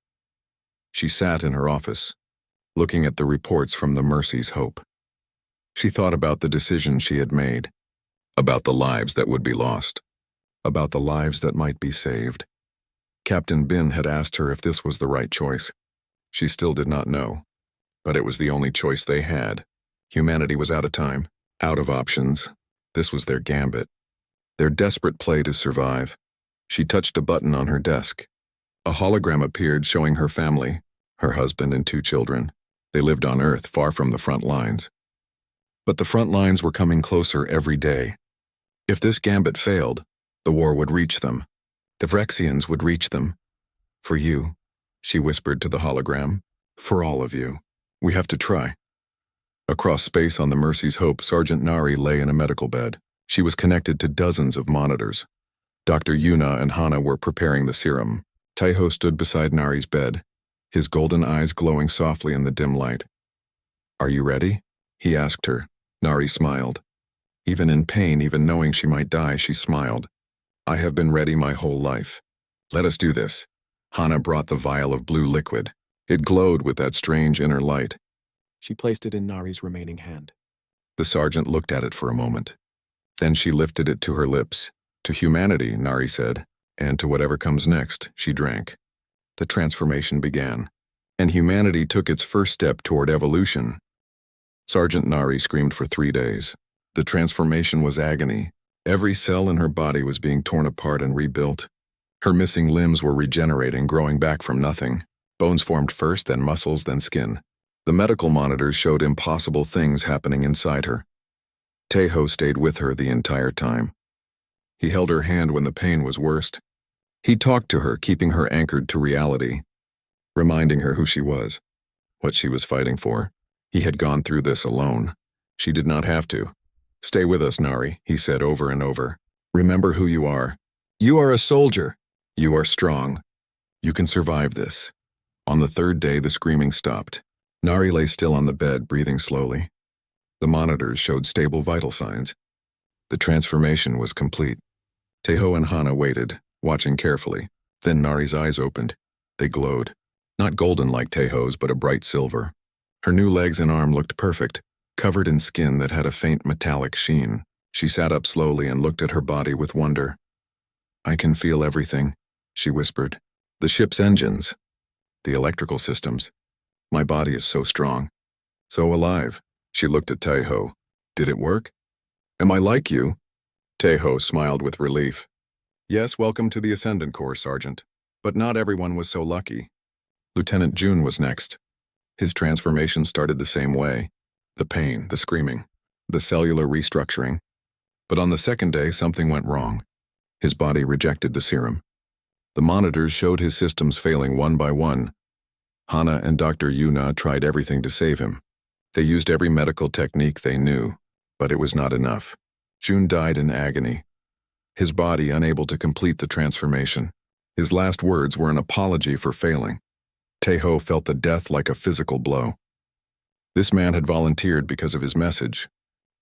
She sat in her office, looking at the reports from the Mercy's Hope. She thought about the decision she had made, about the lives that would be lost, about the lives that might be saved. Captain Bin had asked her if this was the right choice. She still did not know, but it was the only choice they had. Humanity was out of time, out of options. This was their gambit, their desperate play to survive. She touched a button on her desk. A hologram appeared showing her family, her husband and 2 children. They lived on Earth, far from the front lines. But the front lines were coming closer every day. If this gambit failed, the war would reach them. The Vrexians would reach them. "For you," she whispered to the hologram. "For all of you. We have to try." Across space on the Mercy's Hope, Sergeant Nari lay in a medical bed. She was connected to dozens of monitors. Dr. Yuna and Hana were preparing the serum. Tejo stood beside Nari's bed, his golden eyes glowing softly in the dim light. "Are you ready?" he asked her. Nari smiled. Even in pain, even knowing she might die, she smiled. "I have been ready my whole life. Let us do this." Hana brought the vial of blue liquid. It glowed with that strange inner light. She placed it in Nari's remaining hand. The sergeant looked at it for a moment. Then she lifted it to her lips. "To humanity," Nari said, "and to whatever comes next," she drank. The transformation began, and humanity took its first step toward evolution. Sergeant Nari screamed for 3 days. The transformation was agony. Every cell in her body was being torn apart and rebuilt. Her missing limbs were regenerating, growing back from nothing. Bones formed first, then muscles, then skin. The medical monitors showed impossible things happening inside her. Tejo stayed with her the entire time. He held her hand when the pain was worst. He talked to her, keeping her anchored to reality, reminding her who she was, what she was fighting for. He had gone through this alone. She did not have to. "Stay with us, Nari," he said over and over. "Remember who you are. You are a soldier. You are strong. You can survive this." On the 3rd day, the screaming stopped. Nari lay still on the bed, breathing slowly. The monitors showed stable vital signs. The transformation was complete. Tejo and Hana waited, watching carefully. Then Nari's eyes opened. They glowed. Not golden like Tejo's, but a bright silver. Her new legs and arm looked perfect, covered in skin that had a faint metallic sheen. She sat up slowly and looked at her body with wonder. "I can feel everything," she whispered. "The ship's engines, the electrical systems. My body is so strong, so alive." She looked at Tejo. Did it work? Am I like you? Tejo smiled with relief. Yes, welcome to the Ascendant Corps, Sergeant. But not everyone was so lucky. Lieutenant June was next. His transformation started the same way. The pain, the screaming, the cellular restructuring. But on the second day, something went wrong. His body rejected the serum. The monitors showed his systems failing one by one. Hana and Dr. Yuna tried everything to save him. They used every medical technique they knew, but it was not enough. June died in agony, his body unable to complete the transformation. His last words were an apology for failing. Tejo felt the death like a physical blow. This man had volunteered because of his message,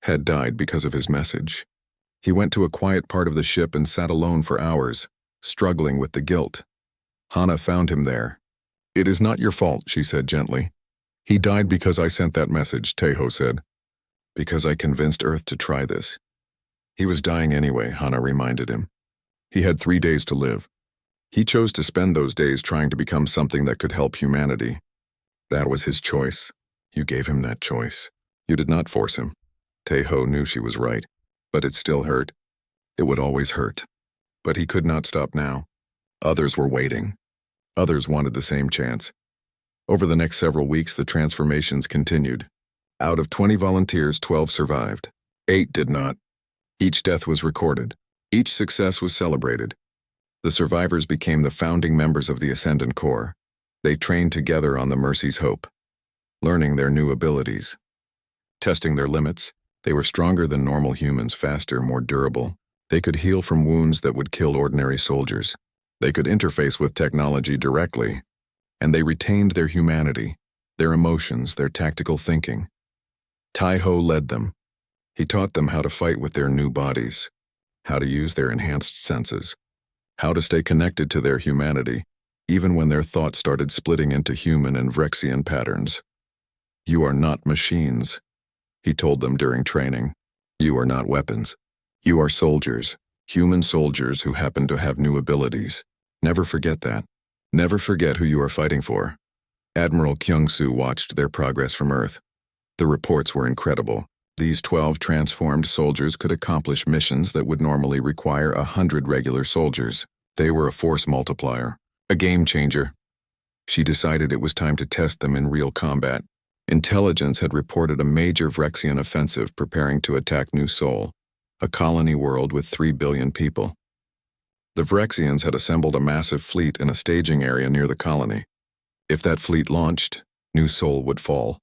had died because of his message. He went to a quiet part of the ship and sat alone for hours, struggling with the guilt. Hana found him there. It is not your fault, she said gently. He died because I sent that message, Tejo said. Because I convinced Earth to try this. He was dying anyway, Hana reminded him. He had 3 days to live. He chose to spend those days trying to become something that could help humanity. That was his choice. You gave him that choice. You did not force him. Tejo knew she was right, but it still hurt. It would always hurt. But he could not stop now. Others were waiting. Others wanted the same chance. Over the next several weeks, the transformations continued. Out of 20 volunteers, 12 survived. 8 did not. Each death was recorded. Each success was celebrated. The survivors became the founding members of the Ascendant Corps. They trained together on the Mercy's Hope, learning their new abilities. Testing their limits, they were stronger than normal humans, faster, more durable. They could heal from wounds that would kill ordinary soldiers. They could interface with technology directly. And they retained their humanity, their emotions, their tactical thinking. Tejo led them. He taught them how to fight with their new bodies, how to use their enhanced senses, how to stay connected to their humanity, even when their thoughts started splitting into human and Vrexian patterns. You are not machines, he told them during training. You are not weapons. You are soldiers, human soldiers who happen to have new abilities. Never forget that. Never forget who you are fighting for. Admiral Kyung-soo watched their progress from Earth. The reports were incredible. These 12 transformed soldiers could accomplish missions that would normally require 100 regular soldiers. They were a force multiplier, a game changer. She decided it was time to test them in real combat. Intelligence had reported a major Vrexian offensive preparing to attack New Sol, a colony world with 3 billion people. The Vrexians had assembled a massive fleet in a staging area near the colony. If that fleet launched, New Sol would fall.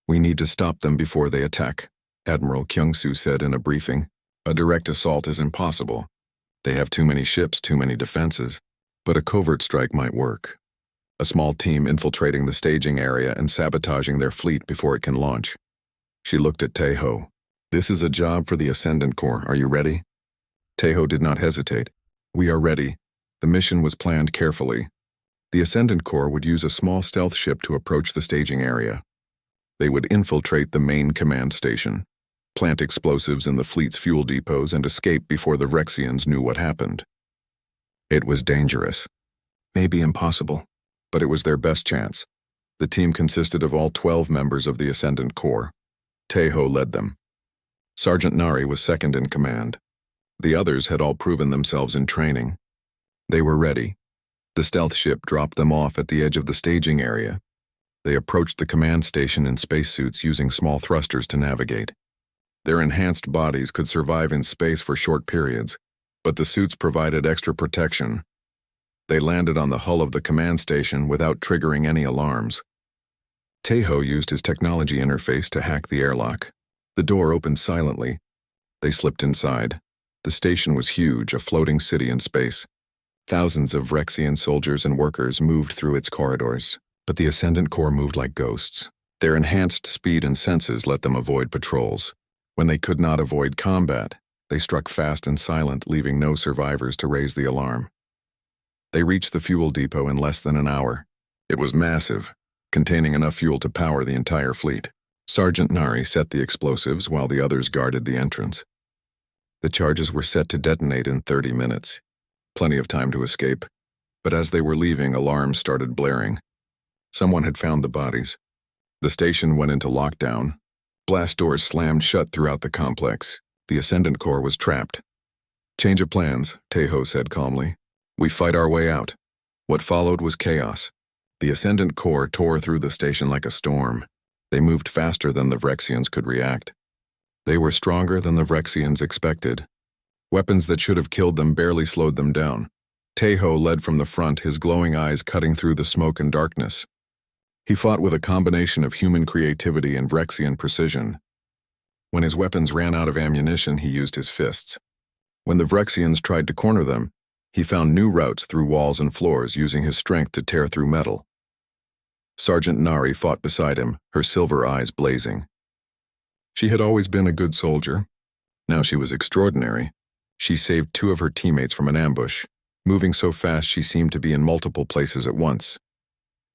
We need to stop them before they attack, Admiral Kyung-soo said in a briefing. A direct assault is impossible. They have too many ships, too many defenses. But a covert strike might work. A small team infiltrating the staging area and sabotaging their fleet before it can launch. She looked at Tejo. This is a job for the Ascendant Corps. Are you ready? Tejo did not hesitate. We are ready. The mission was planned carefully. The Ascendant Corps would use a small stealth ship to approach the staging area. They would infiltrate the main command station, plant explosives in the fleet's fuel depots, and escape before the Vrexians knew what happened. It was dangerous. Maybe impossible, but it was their best chance. The team consisted of all 12 members of the Ascendant Corps. Tejo led them. Sergeant Nari was second in command. The others had all proven themselves in training. They were ready. The stealth ship dropped them off at the edge of the staging area. They approached the command station in spacesuits using small thrusters to navigate. Their enhanced bodies could survive in space for short periods, but the suits provided extra protection. They landed on the hull of the command station without triggering any alarms. Tejo used his technology interface to hack the airlock. The door opened silently. They slipped inside. The station was huge, a floating city in space. Thousands of Vrexian soldiers and workers moved through its corridors, but the Ascendant Corps moved like ghosts. Their enhanced speed and senses let them avoid patrols. When they could not avoid combat, they struck fast and silent, leaving no survivors to raise the alarm. They reached the fuel depot in less than an hour. It was massive, containing enough fuel to power the entire fleet. Sergeant Nari set the explosives while the others guarded the entrance. The charges were set to detonate in 30 minutes. Plenty of time to escape. But as they were leaving, alarms started blaring. Someone had found the bodies. The station went into lockdown. Blast doors slammed shut throughout the complex. The Ascendant Corps was trapped. "Change of plans," Tejo said calmly. "We fight our way out." What followed was chaos. The Ascendant Corps tore through the station like a storm. They moved faster than the Vrexians could react. They were stronger than the Vrexians expected. Weapons that should have killed them barely slowed them down. Tejo led from the front, his glowing eyes cutting through the smoke and darkness. He fought with a combination of human creativity and Vrexian precision. When his weapons ran out of ammunition, he used his fists. When the Vrexians tried to corner them, he found new routes through walls and floors, using his strength to tear through metal. Sergeant Nari fought beside him, her silver eyes blazing. She had always been a good soldier. Now she was extraordinary. She saved 2 of her teammates from an ambush, moving so fast she seemed to be in multiple places at once.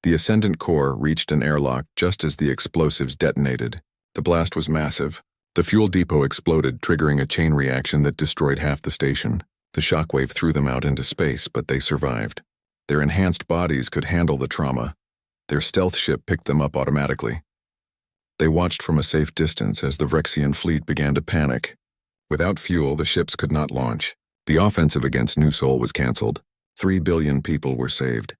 The Ascendant Corps reached an airlock just as the explosives detonated. The blast was massive. The fuel depot exploded, triggering a chain reaction that destroyed half the station. The shockwave threw them out into space, but they survived. Their enhanced bodies could handle the trauma. Their stealth ship picked them up automatically. They watched from a safe distance as the Vrexian fleet began to panic. Without fuel, the ships could not launch. The offensive against New Sol was cancelled. 3 billion people were saved.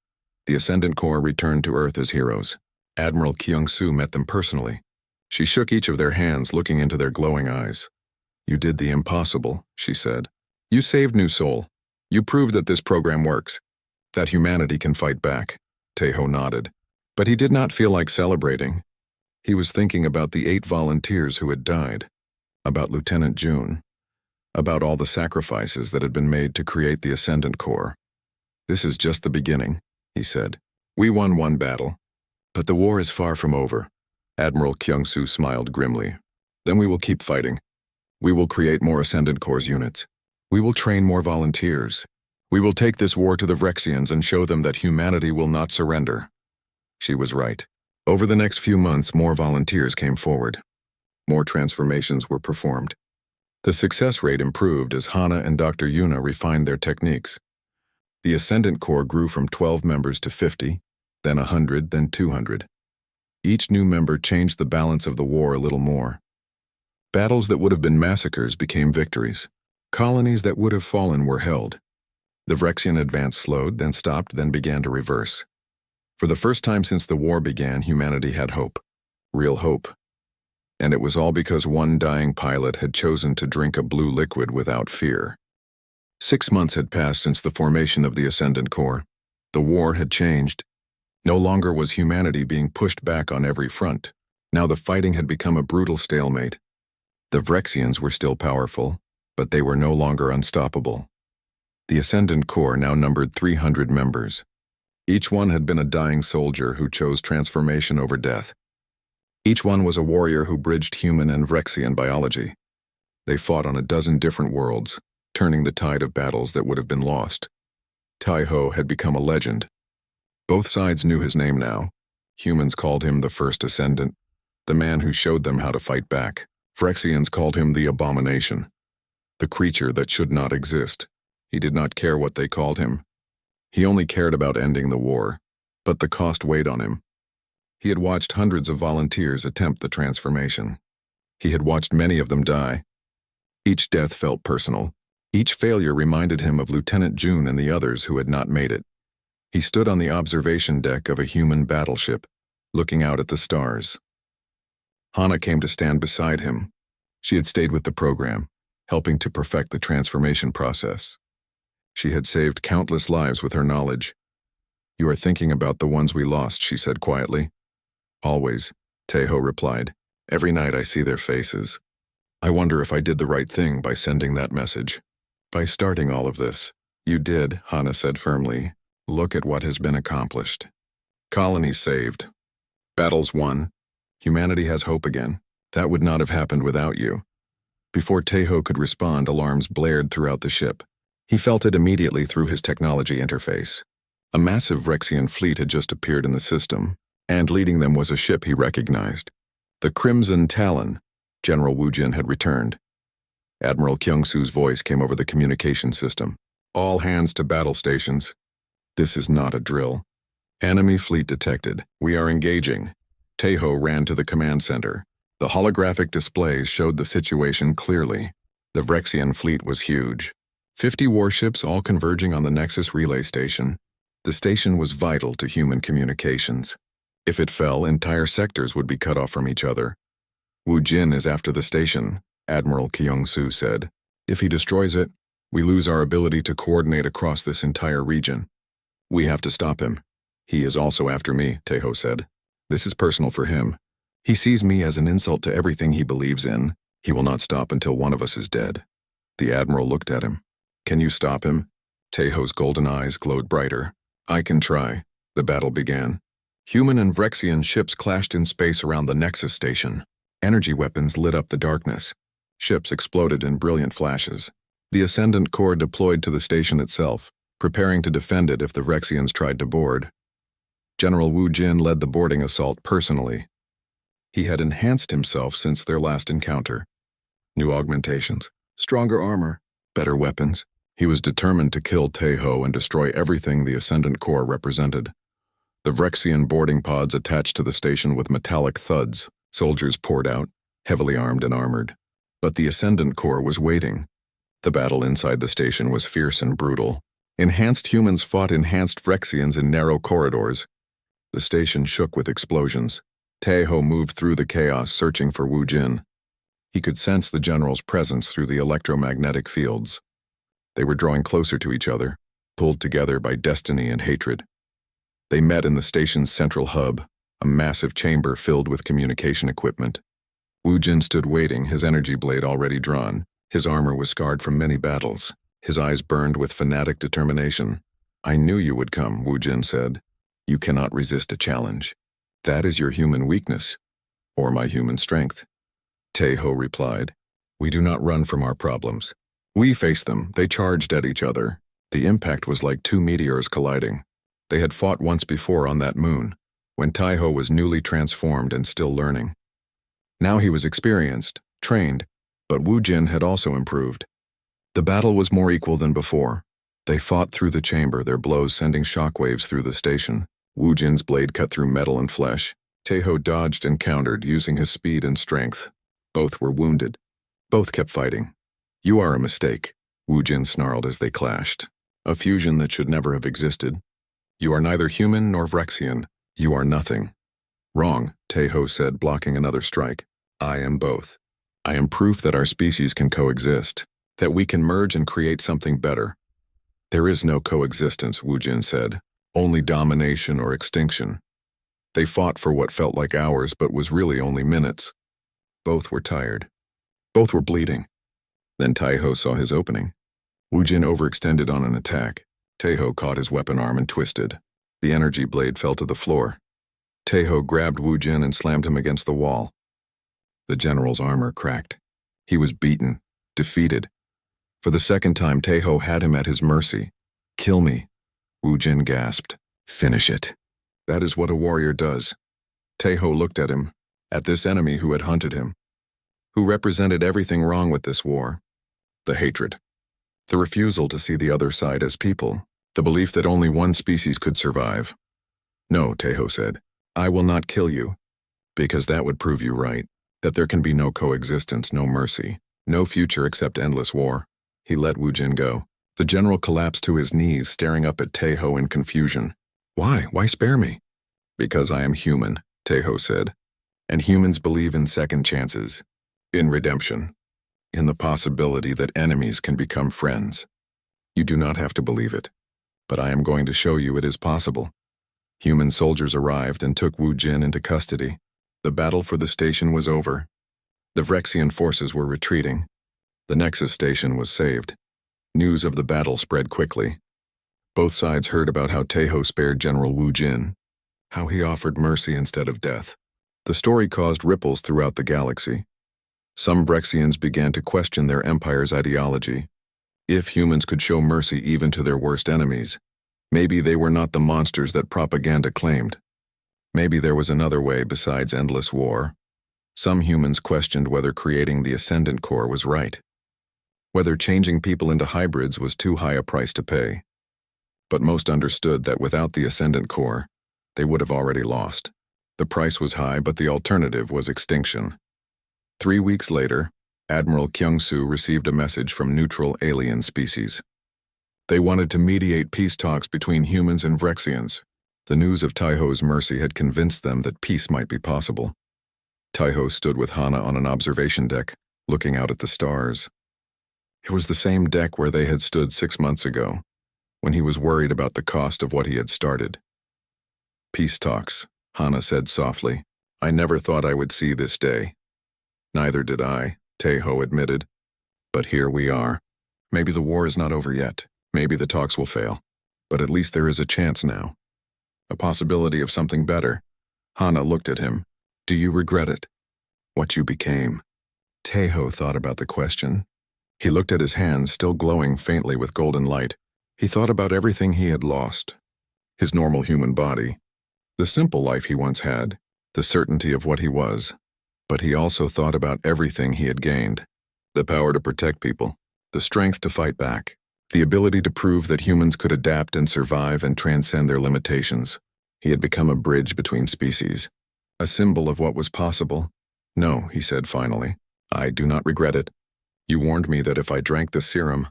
The Ascendant Corps returned to Earth as heroes. Admiral Kyung-soo met them personally. She shook each of their hands, looking into their glowing eyes. "You did the impossible," she said. "You saved New Sol. You proved that this program works, that humanity can fight back." Tejo nodded. But he did not feel like celebrating. He was thinking about the 8 volunteers who had died, about Lieutenant June, about all the sacrifices that had been made to create the Ascendant Corps. "This is just the beginning," he said. "We won 1 battle, but the war is far from over." Admiral Kyung-soo smiled grimly. "Then we will keep fighting. We will create more Ascendant Corps units. We will train more volunteers. We will take this war to the Vrexians and show them that humanity will not surrender." She was right. Over the next few months, more volunteers came forward. More transformations were performed. The success rate improved as Hana and Dr. Yuna refined their techniques. The Ascendant Corps grew from 12 members to 50, then 100, then 200. Each new member changed the balance of the war a little more. Battles that would have been massacres became victories. Colonies that would have fallen were held. The Vrexian advance slowed, then stopped, then began to reverse. For the first time since the war began, humanity had hope. Real hope. And it was all because one dying pilot had chosen to drink a blue liquid without fear. 6 months had passed since the formation of the Ascendant Corps. The war had changed. No longer was humanity being pushed back on every front. Now the fighting had become a brutal stalemate. The Vrexians were still powerful, but they were no longer unstoppable. The Ascendant Corps now numbered 300 members. Each one had been a dying soldier who chose transformation over death. Each one was a warrior who bridged human and Vrexian biology. They fought on a dozen different worlds, turning the tide of battles that would have been lost. Tejo had become a legend. Both sides knew his name now. Humans called him the First Ascendant, the man who showed them how to fight back. Vrexians called him the Abomination, the creature that should not exist. He did not care what they called him. He only cared about ending the war, but the cost weighed on him. He had watched hundreds of volunteers attempt the transformation. He had watched many of them die. Each death felt personal. Each failure reminded him of Lieutenant June and the others who had not made it. He stood on the observation deck of a human battleship, looking out at the stars. Hana came to stand beside him. She had stayed with the program, helping to perfect the transformation process. She had saved countless lives with her knowledge. "You are thinking about the ones we lost," she said quietly. "Always," Tejo replied. "Every night I see their faces. I wonder if I did the right thing by sending that message. By starting all of this." "You did," Hana said firmly. "Look at what has been accomplished. Colonies saved. Battles won. Humanity has hope again. That would not have happened without you." Before Tejo could respond, alarms blared throughout the ship. He felt it immediately through his technology interface. A massive Vrexian fleet had just appeared in the system, and leading them was a ship he recognized. The Crimson Talon. General Wu Jin had returned. Admiral Kyung-soo's voice came over the communication system. "All hands to battle stations. This is not a drill. Enemy fleet detected. We are engaging." Tejo ran to the command center. The holographic displays showed the situation clearly. The Vrexian fleet was huge. 50 warships all converging on the Nexus relay station. The station was vital to human communications. If it fell, entire sectors would be cut off from each other. Wu Jin is after the station, Admiral Kyung-soo said. If he destroys it, we lose our ability to coordinate across this entire region. We have to stop him. He is also after me, Taeho said. This is personal for him. He sees me as an insult to everything he believes in. He will not stop until one of us is dead. The Admiral looked at him. Can you stop him? Taeho's golden eyes glowed brighter. I can try. The battle began. Human and Vrexian ships clashed in space around the Nexus station. Energy weapons lit up the darkness. Ships exploded in brilliant flashes. The Ascendant Corps deployed to the station itself, preparing to defend it if the Vrexians tried to board. General Wu Jin led the boarding assault personally. He had enhanced himself since their last encounter. New augmentations, stronger armor, better weapons. He was determined to kill Taeho and destroy everything the Ascendant Corps represented. The Vrexian boarding pods attached to the station with metallic thuds. Soldiers poured out, heavily armed and armored. But the Ascendant Corps was waiting. The battle inside the station was fierce and brutal. Enhanced humans fought enhanced Vrexians in narrow corridors. The station shook with explosions. Taeho moved through the chaos searching for Wu Jin. He could sense the general's presence through the electromagnetic fields. They were drawing closer to each other, pulled together by destiny and hatred. They met in the station's central hub, a massive chamber filled with communication equipment. Wu Jin stood waiting, his energy blade already drawn. His armor was scarred from many battles. His eyes burned with fanatic determination. I knew you would come, Wu Jin said. You cannot resist a challenge. That is your human weakness, or my human strength. Taeho replied. We do not run from our problems. We face them. They charged at each other. The impact was like two meteors colliding. They had fought once before on that moon, when Taeho was newly transformed and still learning. Now he was experienced, trained, but Wu Jin had also improved. The battle was more equal than before. They fought through the chamber, their blows sending shockwaves through the station. Wu Jin's blade cut through metal and flesh. Taeho dodged and countered, using his speed and strength. Both were wounded. Both kept fighting. You are a mistake, Wu Jin snarled as they clashed. A fusion that should never have existed. You are neither human nor Vrexian. You are nothing. Wrong, Taeho said, blocking another strike. I am both. I am proof that our species can coexist, that we can merge and create something better. There is no coexistence, Wu Jin said. Only domination or extinction. They fought for what felt like hours but was really only minutes. Both were tired. Both were bleeding. Then Taeho saw his opening. Wu Jin overextended on an attack. Taeho caught his weapon arm and twisted. The energy blade fell to the floor. Taeho grabbed Wu Jin and slammed him against the wall. The general's armor cracked. He was beaten, defeated. For the second time, Taeho had him at his mercy. Kill me, Wu Jin gasped. Finish it. That is what a warrior does. Taeho looked at him, at this enemy who had hunted him, who represented everything wrong with this war. The hatred. The refusal to see the other side as people. The belief that only one species could survive. No, Taeho said. I will not kill you. Because that would prove you right. That there can be no coexistence, no mercy. No future except endless war. He let Wu Jin go. The general collapsed to his knees, staring up at Taeho in confusion. Why? Why spare me? Because I am human, Taeho said. And humans believe in second chances. In redemption. In the possibility that enemies can become friends. You do not have to believe it. But I am going to show you it is possible. Human soldiers arrived and took Wu Jin into custody. The battle for the station was over. The Vrexian forces were retreating. The Nexus station was saved. News of the battle spread quickly. Both sides heard about how Taeho spared General Wu Jin, how he offered mercy instead of death. The story caused ripples throughout the galaxy. Some Vrexians began to question their empire's ideology. If humans could show mercy even to their worst enemies, maybe they were not the monsters that propaganda claimed. Maybe there was another way besides endless war. Some humans questioned whether creating the Ascendant Corps was right. Whether changing people into hybrids was too high a price to pay. But most understood that without the Ascendant Corps, they would have already lost. The price was high, but the alternative was extinction. 3 weeks later, Admiral Kyung-soo received a message from neutral alien species. They wanted to mediate peace talks between humans and Vrexians. The news of Taiho's mercy had convinced them that peace might be possible. Taiho stood with Hana on an observation deck, looking out at the stars. It was the same deck where they had stood 6 months ago, when he was worried about the cost of what he had started. Peace talks, Hana said softly. I never thought I would see this day. Neither did I, Taiho admitted. But here we are. Maybe the war is not over yet. Maybe the talks will fail. But at least there is a chance now. A possibility of something better. Hana looked at him. Do you regret it? What you became? Taiho thought about the question. He looked at his hands, still glowing faintly with golden light. He thought about everything he had lost. His normal human body. The simple life he once had. The certainty of what he was. But he also thought about everything he had gained. The power to protect people. The strength to fight back. The ability to prove that humans could adapt and survive and transcend their limitations. He had become a bridge between species. A symbol of what was possible. No, he said finally. I do not regret it. You warned me that if I drank the serum,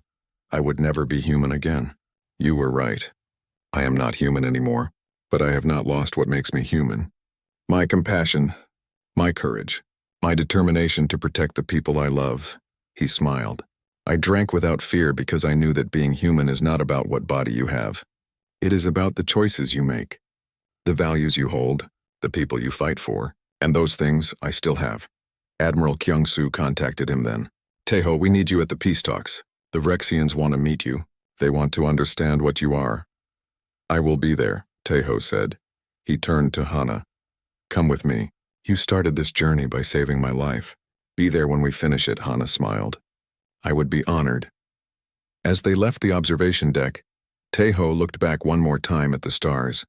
I would never be human again. You were right. I am not human anymore, but I have not lost what makes me human. My compassion, my courage, my determination to protect the people I love. He smiled. I drank without fear because I knew that being human is not about what body you have. It is about the choices you make, the values you hold, the people you fight for, and those things I still have. Admiral Kyung-soo contacted him then. Taiho, we need you at the peace talks. The Vrexians want to meet you. They want to understand what you are. I will be there, Taiho said. He turned to Hana. Come with me. You started this journey by saving my life. Be there when we finish it, Hana smiled. I would be honored. As they left the observation deck, Taiho looked back one more time at the stars.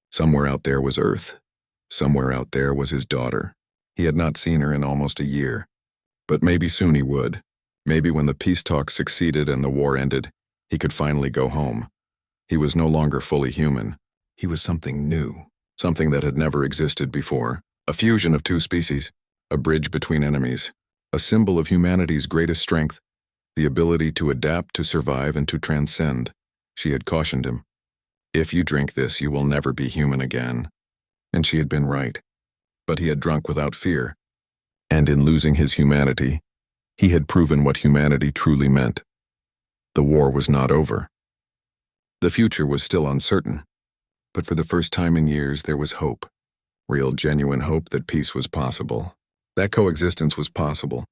Somewhere out there was Earth. Somewhere out there was his daughter. He had not seen her in almost a year. But maybe soon he would. Maybe when the peace talks succeeded and the war ended, he could finally go home. He was no longer fully human. He was something new, something that had never existed before. A fusion of two species, a bridge between enemies, a symbol of humanity's greatest strength, the ability to adapt, to survive, and to transcend. She had cautioned him. If you drink this, you will never be human again. And she had been right. But he had drunk without fear. And in losing his humanity, he had proven what humanity truly meant. The war was not over. The future was still uncertain. But for the first time in years, there was hope. Real, genuine hope that peace was possible. That coexistence was possible.